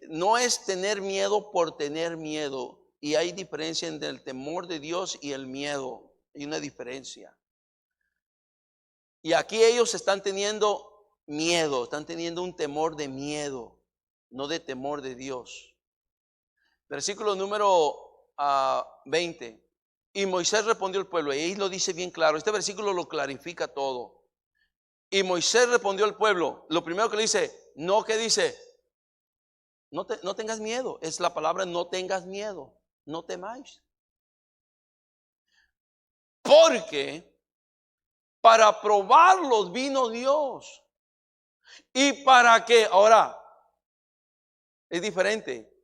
no es tener miedo por tener miedo, y hay diferencia entre el temor de Dios y el miedo, hay una diferencia. Y aquí ellos están teniendo miedo, están teniendo un temor de miedo, no de temor de Dios. Versículo número 20. Y Moisés respondió al pueblo, y ahí lo dice bien claro, este versículo lo clarifica todo. Y Moisés respondió al pueblo, lo primero que le dice, no, ¿qué dice? No tengas miedo, es la palabra no tengas miedo, no temáis. Porque para probarlos vino Dios. Y para que, ahora, es diferente.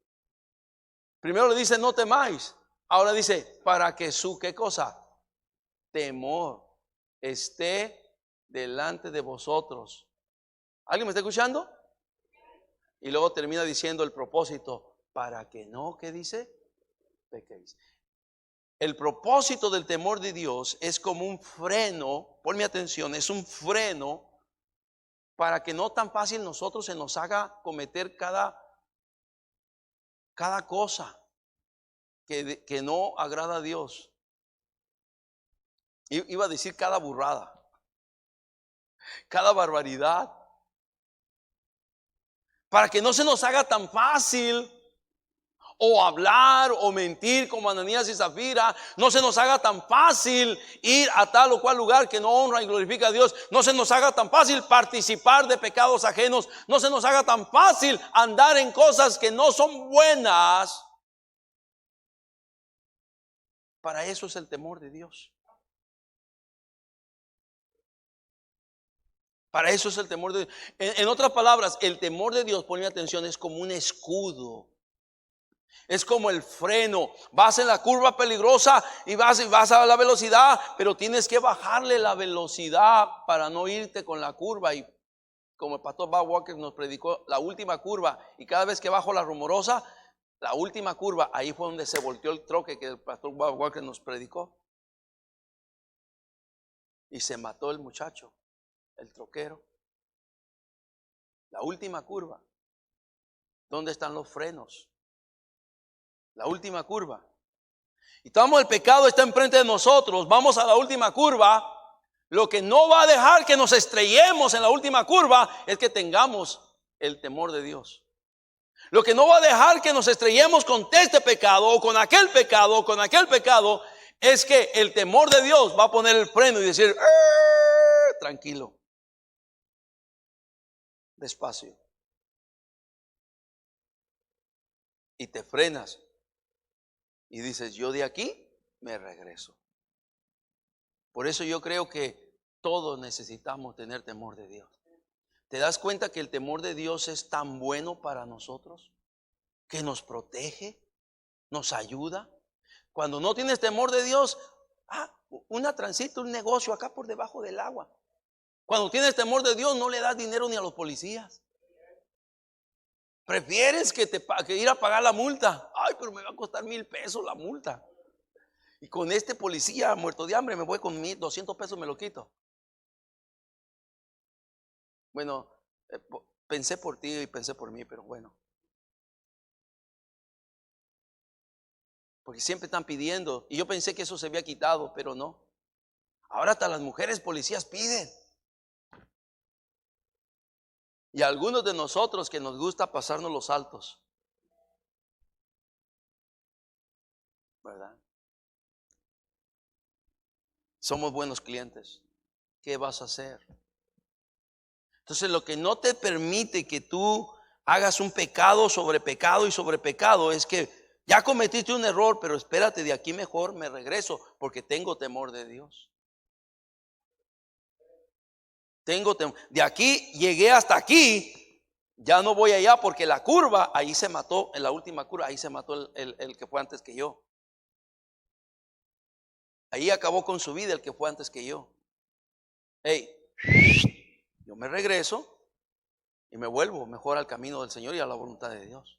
Primero le dice no temáis, ahora dice para que su, ¿qué cosa? Temor esté delante de vosotros. ¿Alguien me está escuchando? Y luego termina diciendo el propósito, para que no, ¿qué dice? Pequéis. El propósito del temor de Dios es como un freno, ponme atención, es un freno para que no tan fácil nosotros se nos haga cometer cada cosa que no agrada a Dios. Iba a decir cada burrada, cada barbaridad, para que no se nos haga tan fácil o hablar o mentir como Ananías y Zafira, no se nos haga tan fácil ir a tal o cual lugar que no honra y glorifica a Dios, no se nos haga tan fácil participar de pecados ajenos, no se nos haga tan fácil andar en cosas que no son buenas. Para eso es el temor de Dios. Para eso es el temor de Dios. En otras palabras, el temor de Dios, ponle atención, es como un escudo. Es como el freno. Vas en la curva peligrosa y vas a la velocidad, pero tienes que bajarle la velocidad para no irte con la curva. Y como el pastor Bob Walker nos predicó, la última curva, y cada vez que bajo la rumorosa, la última curva, ahí fue donde se volteó el troque que el pastor Bob Walker nos predicó. Y se mató el muchacho, el troquero. La última curva. ¿Dónde están los frenos? La última curva. Y estamos, el pecado está enfrente de nosotros. Vamos a la última curva. Lo que no va a dejar que nos estrellemos en la última curva es que tengamos el temor de Dios. Lo que no va a dejar que nos estrellemos con este pecado o con aquel pecado o con aquel pecado es que el temor de Dios va a poner el freno y decir, tranquilo, despacio. Y te frenas y dices, yo de aquí me regreso. Por eso yo creo que todos necesitamos tener temor de Dios. ¿Te das cuenta que el temor de Dios es tan bueno para nosotros? que nos protege, nos ayuda. Cuando no tienes temor de Dios, una transita, un negocio acá por debajo del agua. Cuando tienes temor de Dios, no le das dinero ni a los policías. Prefieres que ir a pagar la multa. Ay, pero me va a costar 1,000 pesos la multa. Y con este policía muerto de hambre me voy con 1,200 pesos, me lo quito. Bueno, pensé por ti y pensé por mí, pero bueno. Porque siempre están pidiendo. Y yo pensé que eso se había quitado, pero no. Ahora hasta las mujeres policías piden. Y a algunos de nosotros que nos gusta pasarnos los altos, ¿verdad? Somos buenos clientes. ¿Qué vas a hacer? Entonces, lo que no te permite que tú hagas un pecado sobre pecado y sobre pecado es que ya cometiste un error, pero espérate, de aquí mejor me regreso porque tengo temor de Dios. De aquí llegué hasta aquí, ya no voy allá porque la curva, ahí se mató, en la última curva, ahí se mató el que fue antes que yo. Ahí acabó con su vida el que fue antes que yo. Hey, yo me regreso y me vuelvo mejor al camino del Señor y a la voluntad de Dios.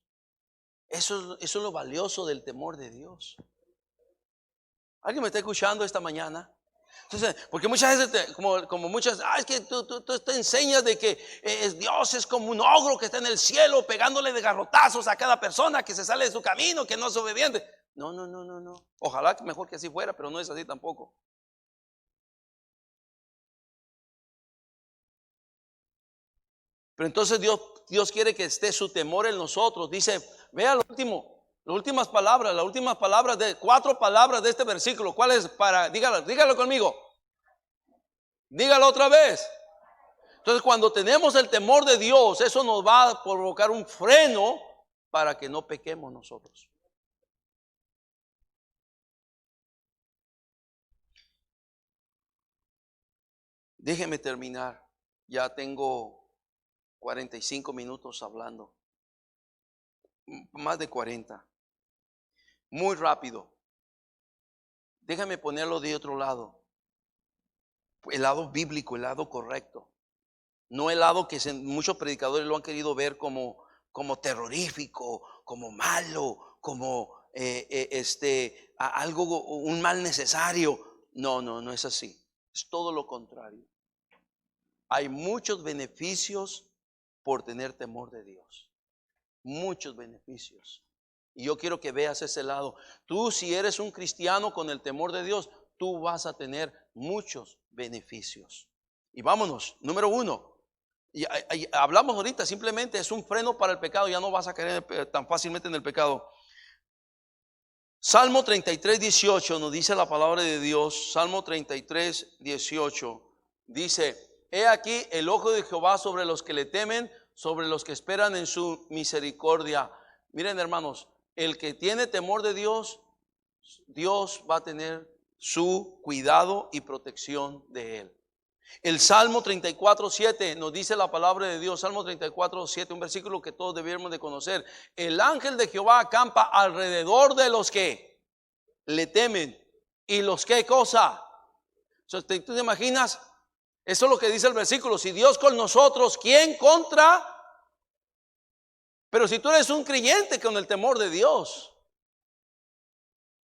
Eso es lo valioso del temor de Dios. ¿Alguien me está escuchando esta mañana? Entonces, porque muchas veces, como muchas, es que tú te enseñas de que Dios es como un ogro que está en el cielo pegándole de garrotazos a cada persona que se sale de su camino, que no es obediente. No. Ojalá que mejor que así fuera, pero no es así tampoco. Pero entonces Dios quiere que esté su temor en nosotros. Dice, vea las últimas palabras de 4 palabras de este versículo. ¿Cuál es? Dígalo conmigo. Dígalo otra vez. Entonces, cuando tenemos el temor de Dios, eso nos va a provocar un freno para que no pequemos nosotros. Déjeme terminar. Ya tengo 45 minutos hablando. Más de 40. Muy rápido. Déjame ponerlo de otro lado. El lado bíblico, el lado correcto. No el lado que muchos predicadores lo han querido ver como terrorífico, como malo, como algo, un mal necesario. No es así. Es todo lo contrario. Hay muchos beneficios por tener temor de Dios. Muchos beneficios. Y yo quiero que veas ese lado. Tú, si eres un cristiano con el temor de Dios, tú vas a tener muchos beneficios. Y vámonos, número 1. Y hablamos ahorita, simplemente es un freno para el pecado. Ya no vas a caer tan fácilmente en el pecado. Salmo 33, 18 nos dice la palabra de Dios. Salmo 33, 18 dice: he aquí el ojo de Jehová sobre los que le temen, sobre los que esperan en su misericordia. Miren, hermanos, el que tiene temor de Dios, Dios va a tener su cuidado y protección de él. El Salmo 34, 7 nos dice la palabra de Dios. Salmo 34, 7, un versículo que todos debiéramos de conocer. El ángel de Jehová acampa alrededor de los que le temen. ¿Y los qué cosa? ¿Tú te imaginas? Eso es lo que dice el versículo. Si Dios con nosotros, ¿quién contra? Pero si tú eres un creyente con el temor de Dios.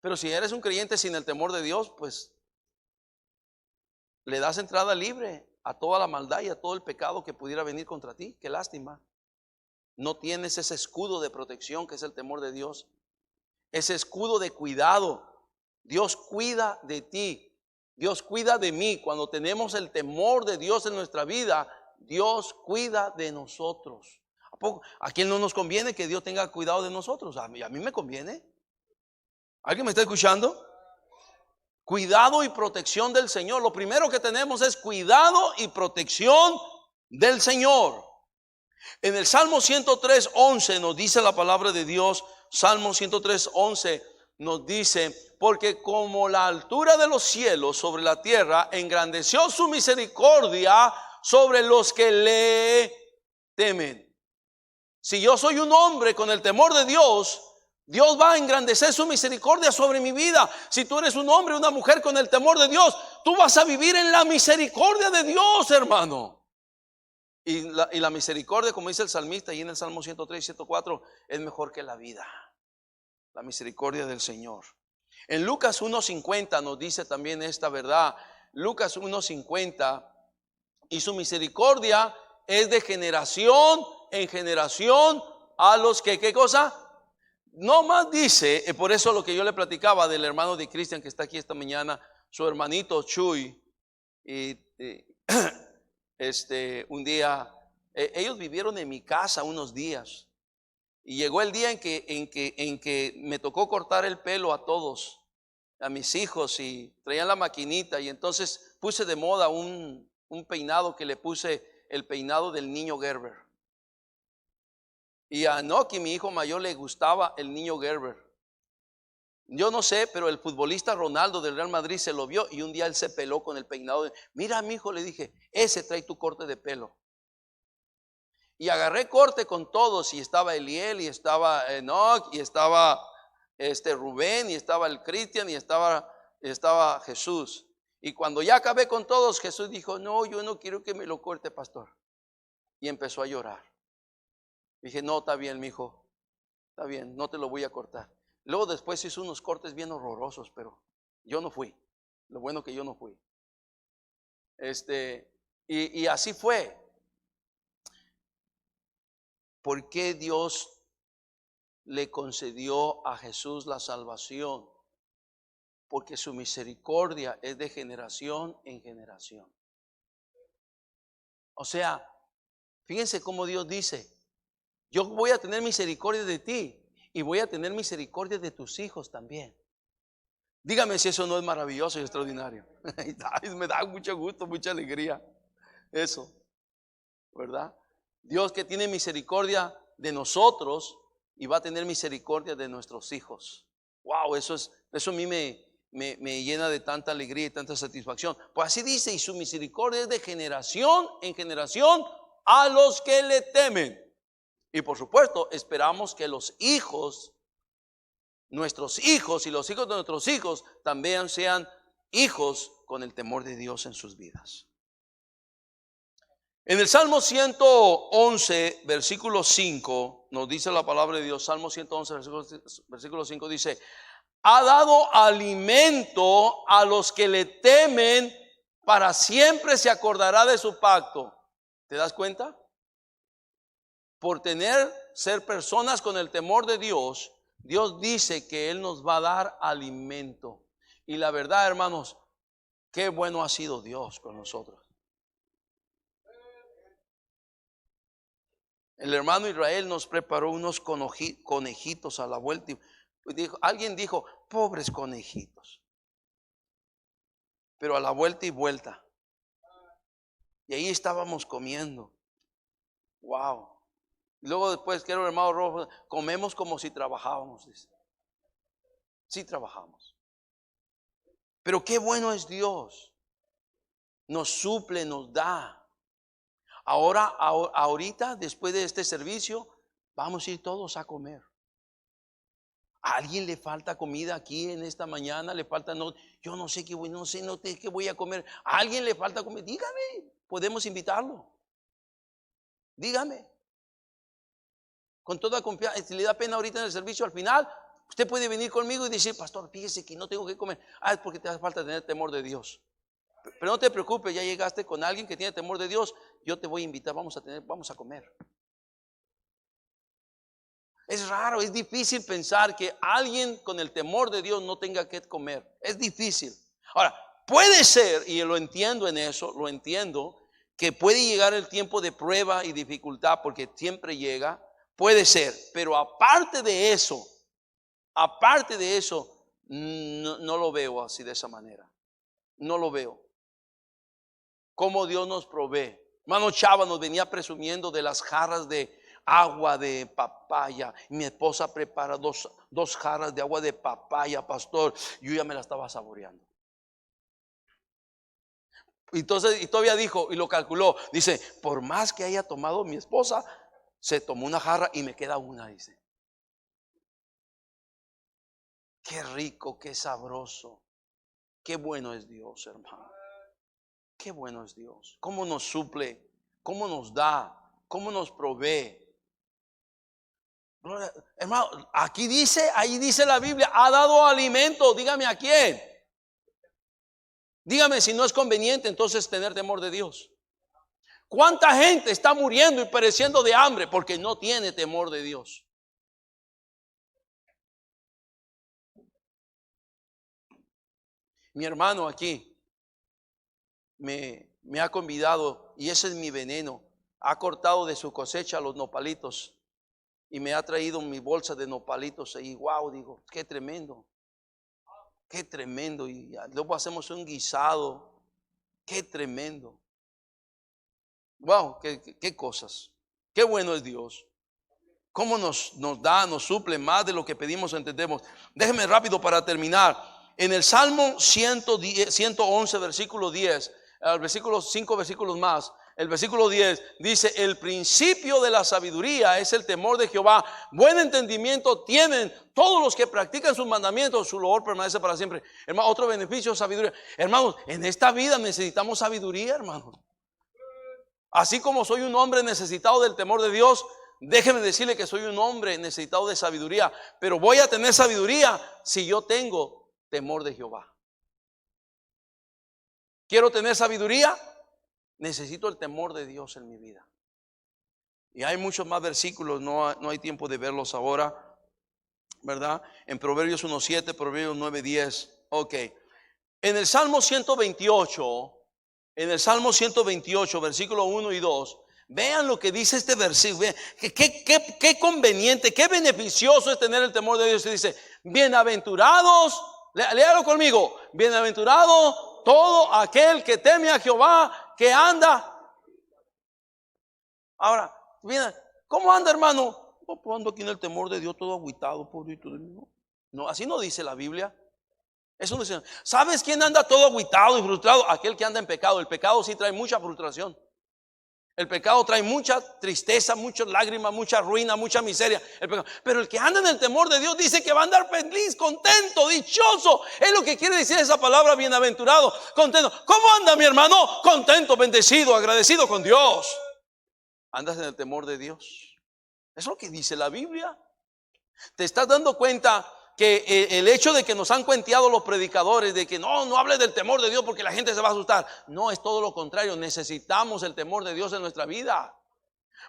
Pero si eres un creyente sin el temor de Dios, pues le das entrada libre a toda la maldad y a todo el pecado que pudiera venir contra ti. Qué lástima. No tienes ese escudo de protección que es el temor de Dios. Ese escudo de cuidado. Dios cuida de ti. Dios cuida de mí. Cuando tenemos el temor de Dios en nuestra vida, Dios cuida de nosotros. ¿A quién no nos conviene que Dios tenga cuidado de nosotros? A mí me conviene. ¿Alguien me está escuchando? Cuidado y protección del Señor. Lo primero que tenemos es cuidado y protección del Señor. En el Salmo 103, 11 nos dice la palabra de Dios. Salmo 103, 11 nos dice: porque como la altura de los cielos sobre la tierra, engrandeció su misericordia sobre los que le temen. Si yo soy un hombre con el temor de Dios, Dios va a engrandecer su misericordia sobre mi vida. Si tú eres un hombre o una mujer con el temor de Dios, tú vas a vivir en la misericordia de Dios, hermano. Y la misericordia, como dice el salmista y en el Salmo 103 y 104, es mejor que la vida. La misericordia del Señor. En Lucas 1:50 nos dice también esta verdad. Lucas 1:50, y su misericordia es de generación en generación a los que, ¿qué cosa? No más dice, por eso lo que yo le platicaba del hermano de Cristian que está aquí esta mañana, su hermanito Chuy, y un día, ellos vivieron en mi casa unos días, y llegó el día en que me tocó cortar el pelo a todos, a mis hijos, y traían la maquinita, y entonces puse de moda un peinado que le puse el peinado del niño Gerber. Y a Noki, mi hijo mayor, le gustaba el niño Gerber. Yo no sé, pero el futbolista Ronaldo del Real Madrid se lo vio y un día él se peló con el peinado. Mira, mi hijo, le dije, ese trae tu corte de pelo. Y agarré corte con todos, y estaba Eliel, y estaba Enoch, y estaba Rubén, y estaba el Cristian, y estaba Jesús. Y cuando ya acabé con todos, Jesús dijo, no, yo no quiero que me lo corte, pastor. Y empezó a llorar. Dije, no, está bien, mi hijo, está bien, no te lo voy a cortar. Luego después hizo unos cortes bien horrorosos, pero yo no fui. Lo bueno que yo no fui. Y así fue. ¿Por qué Dios le concedió a Jesús la salvación? Porque su misericordia es de generación en generación. O sea, fíjense cómo Dios dice, yo voy a tener misericordia de ti y voy a tener misericordia de tus hijos también. Dígame si eso no es maravilloso y extraordinario. Me da mucho gusto, mucha alegría eso, ¿verdad? Dios que tiene misericordia de nosotros y va a tener misericordia de nuestros hijos. Wow, eso a mí me llena de tanta alegría y tanta satisfacción. Pues así dice, y su misericordia es de generación en generación a los que le temen. Y por supuesto, esperamos que los hijos, nuestros hijos y los hijos de nuestros hijos también sean hijos con el temor de Dios en sus vidas. En el Salmo 111, versículo 5, nos dice la palabra de Dios. Salmo 111, versículo 5 dice, ha dado alimento a los que le temen, para siempre se acordará de su pacto. ¿Te das cuenta? Por ser personas con el temor de Dios, Dios dice que Él nos va a dar alimento. Y la verdad, hermanos, qué bueno ha sido Dios con nosotros. El hermano Israel nos preparó unos conejitos a la vuelta. Alguien dijo, pobres conejitos. Pero a la vuelta y vuelta. Y ahí estábamos comiendo. Wow. Y luego después, quiero hermano Rojo, comemos como si trabajábamos. Sí trabajamos. Pero qué bueno es Dios. Nos suple, nos da. Ahorita, después de este servicio, vamos a ir todos a comer. ¿A alguien le falta comida aquí en esta mañana? Le falta, no, yo no sé qué voy, no sé qué voy a comer. ¿A alguien le falta comida? Dígame, podemos invitarlo. Dígame. Con toda confianza, si le da pena ahorita en el servicio, al final, usted puede venir conmigo y decir, pastor, fíjese que no tengo que comer. Es porque te hace falta tener temor de Dios. Pero no te preocupes, ya llegaste con alguien que tiene temor de Dios, yo te voy a invitar, vamos a comer. Es raro, es difícil pensar que alguien con el temor de Dios no tenga que comer. Es difícil. Ahora, puede ser, y lo entiendo en eso, lo entiendo, que puede llegar el tiempo de prueba y dificultad, porque siempre llega, puede ser. Pero aparte de eso, no lo veo así de esa manera. No lo veo. Cómo Dios nos provee. Hermano Chava nos venía presumiendo de las jarras de agua de papaya. Mi esposa prepara dos jarras de agua de papaya, pastor. Yo ya me la estaba saboreando. Entonces, y todavía dijo, y lo calculó, dice, por más que haya tomado mi esposa, Se tomó una jarra y me queda una, dice. Qué rico, qué sabroso. Qué bueno es Dios, hermano. Qué bueno es Dios. Cómo nos suple, cómo nos da, cómo nos provee. Hermano, aquí dice, ahí dice la Biblia, ha dado alimento. Dígame a quién. Dígame si no es conveniente entonces tener temor de Dios. ¿Cuánta gente está muriendo y pereciendo de hambre porque no tiene temor de Dios? Mi hermano aquí me ha convidado, y ese es mi veneno. Ha cortado de su cosecha los nopalitos y me ha traído mi bolsa de nopalitos. Y wow, digo, qué tremendo. Qué tremendo. Y luego hacemos un guisado. Qué tremendo. Wow, qué cosas. Qué bueno es Dios. Cómo nos da, nos suple más de lo que pedimos o entendemos. Déjeme rápido para terminar. En el Salmo 111, versículo 10, versículo 5 versículos más, el versículo 10 dice: el principio de la sabiduría es el temor de Jehová. Buen entendimiento tienen todos los que practican sus mandamientos. Su loor permanece para siempre. Hermano, otro beneficio, sabiduría. Hermanos, en esta vida necesitamos sabiduría, hermanos. Así como soy un hombre necesitado del temor de Dios, déjeme decirle que soy un hombre necesitado de sabiduría. Pero voy a tener sabiduría si yo tengo temor de Jehová. ¿Quiero tener sabiduría? Necesito el temor de Dios en mi vida. Y hay muchos más versículos, no hay tiempo de verlos ahora, ¿verdad? En Proverbios 1:7, Proverbios 9:10. Ok. En el Salmo 128, versículo 1 y 2, vean lo que dice este versículo. Qué conveniente, qué beneficioso es tener el temor de Dios. Se dice: bienaventurados, léalo conmigo, bienaventurado todo aquel que teme a Jehová, que anda. Ahora, mira, ¿cómo anda, hermano? Pues ando aquí en el temor de Dios, todo agüitado, pobrito de mí. No, así no dice la Biblia. Eso no dice. ¿Sabes quién anda todo agüitado y frustrado? Aquel que anda en pecado. El pecado sí trae mucha frustración. El pecado trae mucha tristeza, muchas lágrimas, mucha ruina, mucha miseria. Pero el que anda en el temor de Dios dice que va a andar feliz, contento, dichoso. Es lo que quiere decir esa palabra, bienaventurado, contento. ¿Cómo anda, mi hermano? Contento, bendecido, agradecido con Dios. Andas en el temor de Dios. Eso es lo que dice la Biblia. ¿Te estás dando cuenta que el hecho de que nos han cuenteado los predicadores de que no hables del temor de Dios porque la gente se va a asustar? No, es todo lo contrario. Necesitamos el temor de Dios en nuestra vida,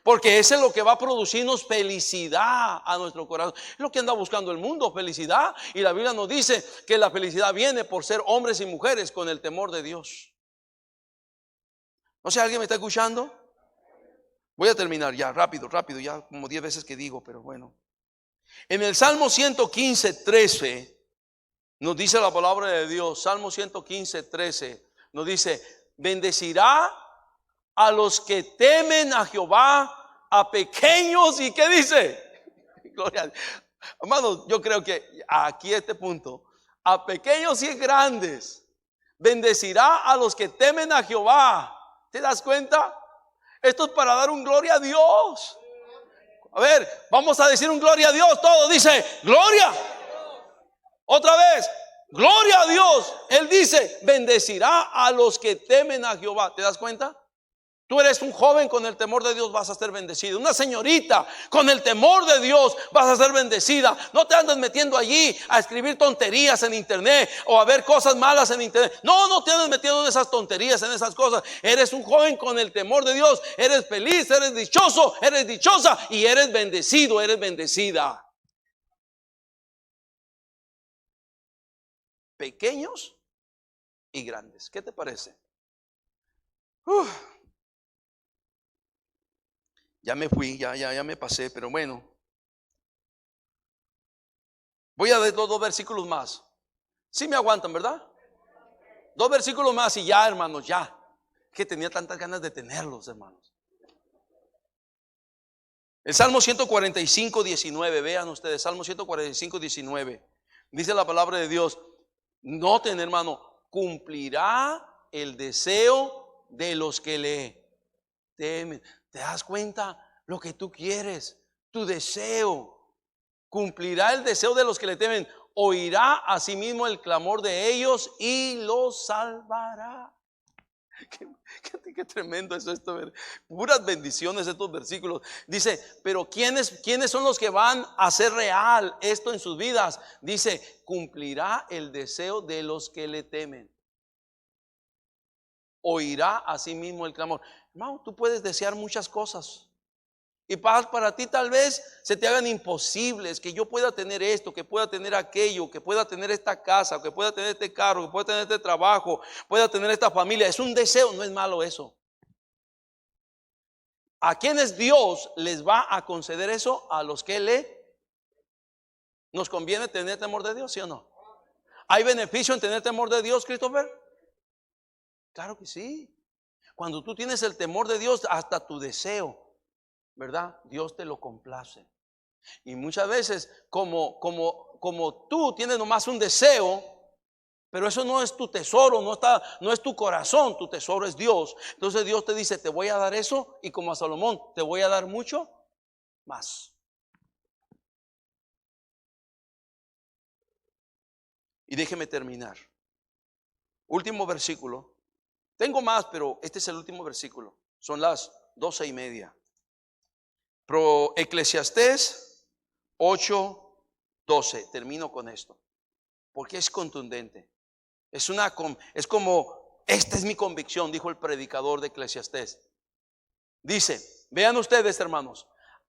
porque ese es lo que va a producirnos felicidad a nuestro corazón. Es lo que anda buscando el mundo, felicidad. Y la Biblia nos dice que la felicidad viene por ser hombres y mujeres con el temor de Dios. No sé, ¿alguien me está escuchando? Voy a terminar ya, rápido, ya como 10 veces que digo, pero bueno. En el Salmo 115:13 nos dice la palabra de Dios. Salmo 115:13 nos dice: bendecirá a los que temen a Jehová, a pequeños. ¿Y qué dice? Gloria a Dios. Hermanos, yo creo que aquí a este punto, a pequeños y grandes, bendecirá a los que temen a Jehová. ¿Te das cuenta? Esto es para dar un gloria a Dios. A ver, vamos a decir un gloria a Dios. Todo dice gloria. Otra vez, gloria a Dios. Él dice: bendecirá a los que temen a Jehová. ¿Te das cuenta? Tú eres un joven, con el temor de Dios vas a ser bendecido. Una señorita, con el temor de Dios vas a ser bendecida. No te andes metiendo allí a escribir tonterías en internet o a ver cosas malas en internet. No te andes metiendo en esas tonterías, en esas cosas. Eres un joven con el temor de Dios. Eres feliz, eres dichoso, eres dichosa y eres bendecido, eres bendecida. Pequeños y grandes. ¿Qué te parece? Ya me fui, ya me pasé, pero bueno. Voy a ver 2 versículos más. Sí me aguantan, ¿verdad? 2 versículos más y ya, hermanos, ya. Que tenía tantas ganas de tenerlos, hermanos. El Salmo 145:19, vean ustedes, Salmo 145:19. Dice la palabra de Dios: noten, hermano, cumplirá el deseo de los que le temen. ¿Te das cuenta lo que tú quieres, tu deseo. Cumplirá el deseo de los que le temen. Oirá asimismo el clamor de ellos y los salvará. Qué tremendo es esto, ¿verdad? Puras bendiciones estos versículos. Dice, pero ¿quiénes son los que van a hacer real esto en sus vidas? Dice, cumplirá el deseo de los que le temen. Oirá asimismo el clamor. Hermano, tú puedes desear muchas cosas y para ti tal vez se te hagan imposibles, que yo pueda tener esto, que pueda tener aquello, que pueda tener esta casa, que pueda tener este carro, que pueda tener este trabajo, pueda tener esta familia. Es un deseo, no es malo eso. ¿A quienes Dios les va a conceder eso? A los que nos conviene tener temor de Dios, ¿sí o no? ¿Hay beneficio en tener temor de Dios, Christopher? Claro que sí. Cuando tú tienes el temor de Dios, hasta tu deseo, ¿verdad? Dios te lo complace. Y muchas veces como tú tienes nomás un deseo, pero eso no es tu tesoro, no es tu corazón, tu tesoro es Dios. Entonces Dios te dice, te voy a dar eso, y como a Salomón, te voy a dar mucho más. Y déjeme terminar. Último versículo. Tengo más, pero este es el último versículo. Son las 12:30. Eclesiastés 8:12. Termino con esto, porque es contundente. Es como, esta es mi convicción, dijo el predicador de Eclesiastés. Dice, vean ustedes, hermanos,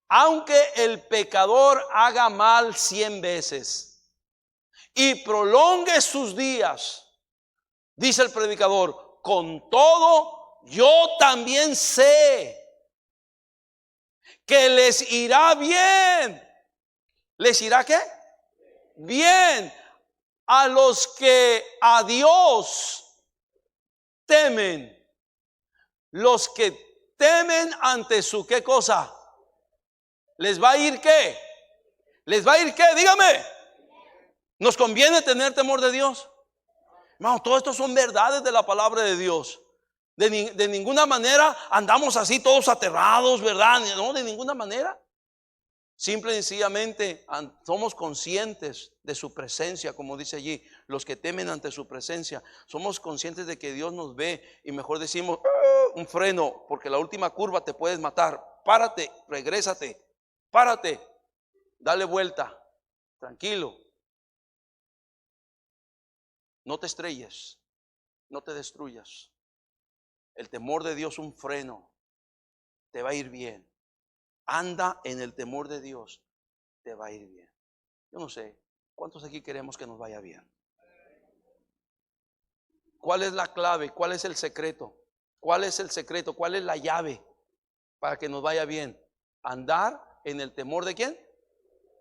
aunque el pecador haga mal 100 veces y prolongue sus días, dice el predicador, con todo yo también sé que les irá bien. ¿Les irá qué? Bien. A los que a Dios temen. Los que temen ante su ¿qué cosa? ¿Les va a ir qué? ¿Les va a ir qué? Dígame. ¿Nos conviene tener temor de Dios? Hermano, todo esto son verdades de la palabra de Dios. De ninguna manera andamos así todos aterrados, ¿verdad? No, de ninguna manera. Simple y sencillamente somos conscientes de su presencia, como dice allí, los que temen ante su presencia. Somos conscientes de que Dios nos ve y mejor decimos, un freno, porque la última curva te puedes matar. Párate, regrésate, párate, dale vuelta, tranquilo. No te estrelles, no te destruyas. El temor de Dios, un freno, te va a ir bien. Anda en el temor de Dios, te va a ir bien. Yo no sé, ¿cuántos aquí queremos que nos vaya bien? ¿Cuál es la clave? ¿Cuál es el secreto? ¿Cuál es el secreto? ¿Cuál es la llave para que nos vaya bien? Andar en el temor de ¿quién?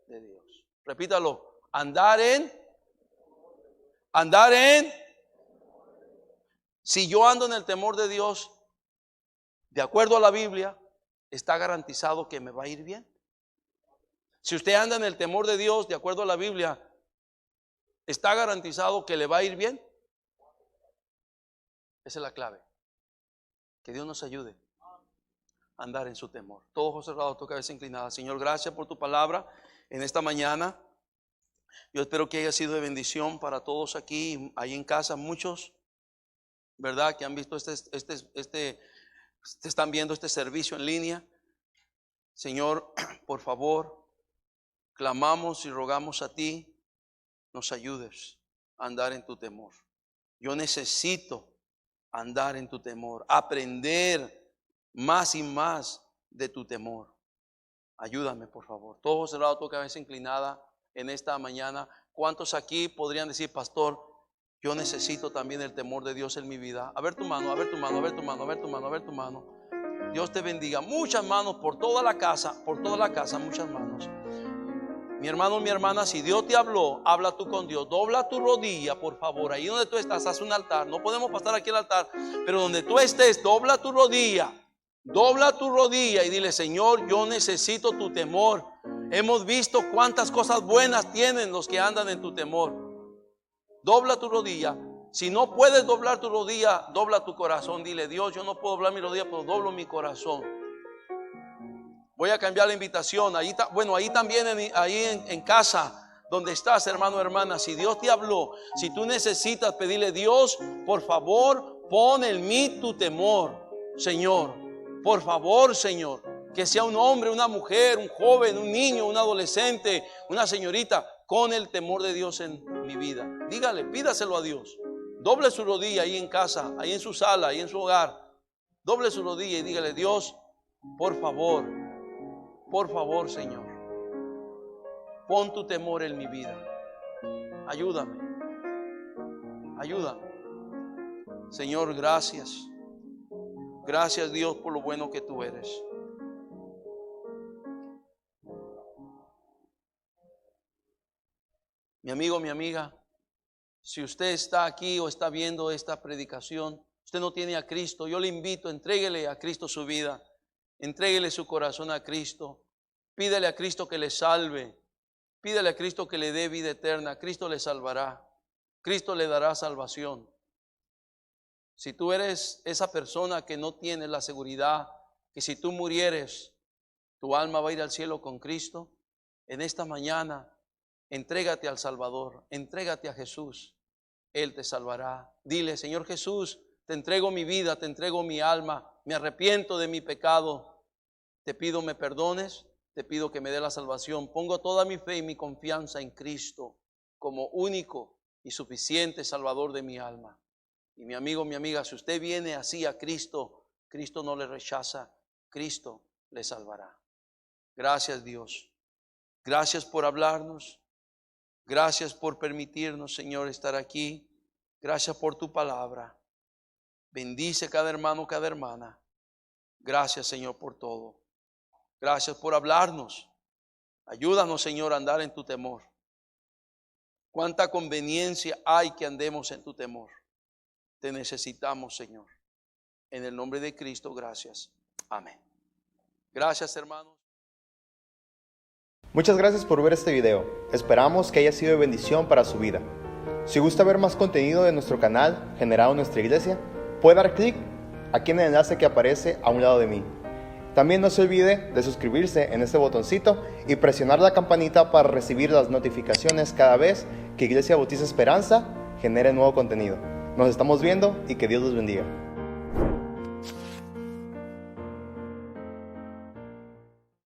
De Dios. Repítalo, andar en. Si yo ando en el temor de Dios, de acuerdo a la Biblia, está garantizado que me va a ir bien. Si usted anda en el temor de Dios, de acuerdo a la Biblia, está garantizado que le va a ir bien. Esa es la clave. Que Dios nos ayude a andar en su temor. Todos ojos cerrados, tu cabeza inclinada. Señor, gracias por tu palabra en esta mañana. Yo espero que haya sido de bendición para todos aquí, ahí en casa, muchos, ¿verdad? Que han visto están viendo este servicio en línea. Señor, por favor, clamamos y rogamos a ti, nos ayudes a andar en tu temor. Yo necesito andar en tu temor, aprender más y más de tu temor. Ayúdame, por favor. Todos cerrados, tu cabeza inclinada en esta mañana. ¿Cuántos aquí podrían decir, pastor, yo necesito también el temor de Dios en mi vida? A ver tu mano, a ver tu mano, a ver tu mano, a ver tu mano, a ver tu mano. Dios te bendiga. Muchas manos por toda la casa, muchas manos. Mi hermano, mi hermana, si Dios te habló, habla tú con Dios. Dobla tu rodilla, por favor. Ahí donde tú estás, haz un altar. No podemos pasar aquí al altar, pero donde tú estés, dobla tu rodilla. Dobla tu rodilla y dile, Señor, yo necesito tu temor. Hemos visto cuántas cosas buenas tienen los que andan en tu temor. Dobla tu rodilla. Si no puedes doblar tu rodilla, dobla tu corazón. Dile, Dios, yo no puedo doblar mi rodilla, pero doblo mi corazón. Voy a cambiar la invitación. Ahí también en casa, donde estás, hermano, hermana, si Dios te habló, si tú necesitas pedirle, Dios, por favor, pon en mí tu temor, Señor. Por favor, Señor, que sea un hombre, una mujer, un joven, un niño, un adolescente, una señorita, con el temor de Dios en mi vida. Dígale, pídaselo a Dios. Doble su rodilla ahí en casa, ahí en su sala, ahí en su hogar. Doble su rodilla y dígale, Dios, por favor, Señor, pon tu temor en mi vida. Ayúdame. Señor, gracias. Gracias, Dios, por lo bueno que tú eres. Mi amigo, mi amiga, si usted está aquí o está viendo esta predicación, usted no tiene a Cristo, yo le invito, entréguele a Cristo su vida, entréguele su corazón a Cristo, pídele a Cristo que le salve, pídele a Cristo que le dé vida eterna. Cristo le salvará, Cristo le dará salvación. Si tú eres esa persona que no tiene la seguridad que si tú murieres, tu alma va a ir al cielo con Cristo, en esta mañana entrégate al Salvador, entrégate a Jesús, Él te salvará. Dile, Señor Jesús, te entrego mi vida, te entrego mi alma, me arrepiento de mi pecado, te pido me perdones, te pido que me dé la salvación. Pongo toda mi fe y mi confianza en Cristo como único y suficiente Salvador de mi alma. Y mi amigo, mi amiga, si usted viene así a Cristo, Cristo no le rechaza, Cristo le salvará. Gracias, Dios. Gracias por hablarnos. Gracias por permitirnos, Señor, estar aquí. Gracias por tu palabra. Bendice cada hermano, cada hermana. Gracias, Señor, por todo. Gracias por hablarnos. Ayúdanos, Señor, a andar en tu temor. Cuánta conveniencia hay que andemos en tu temor. Te necesitamos, Señor. En el nombre de Cristo, gracias. Amén. Gracias, hermanos. Muchas gracias por ver este video. Esperamos que haya sido de bendición para su vida. Si gusta ver más contenido de nuestro canal generado en nuestra iglesia, puede dar clic aquí en el enlace que aparece a un lado de mí. También no se olvide de suscribirse en este botoncito y presionar la campanita para recibir las notificaciones cada vez que Iglesia Bautista Esperanza genere nuevo contenido. Nos estamos viendo y que Dios los bendiga.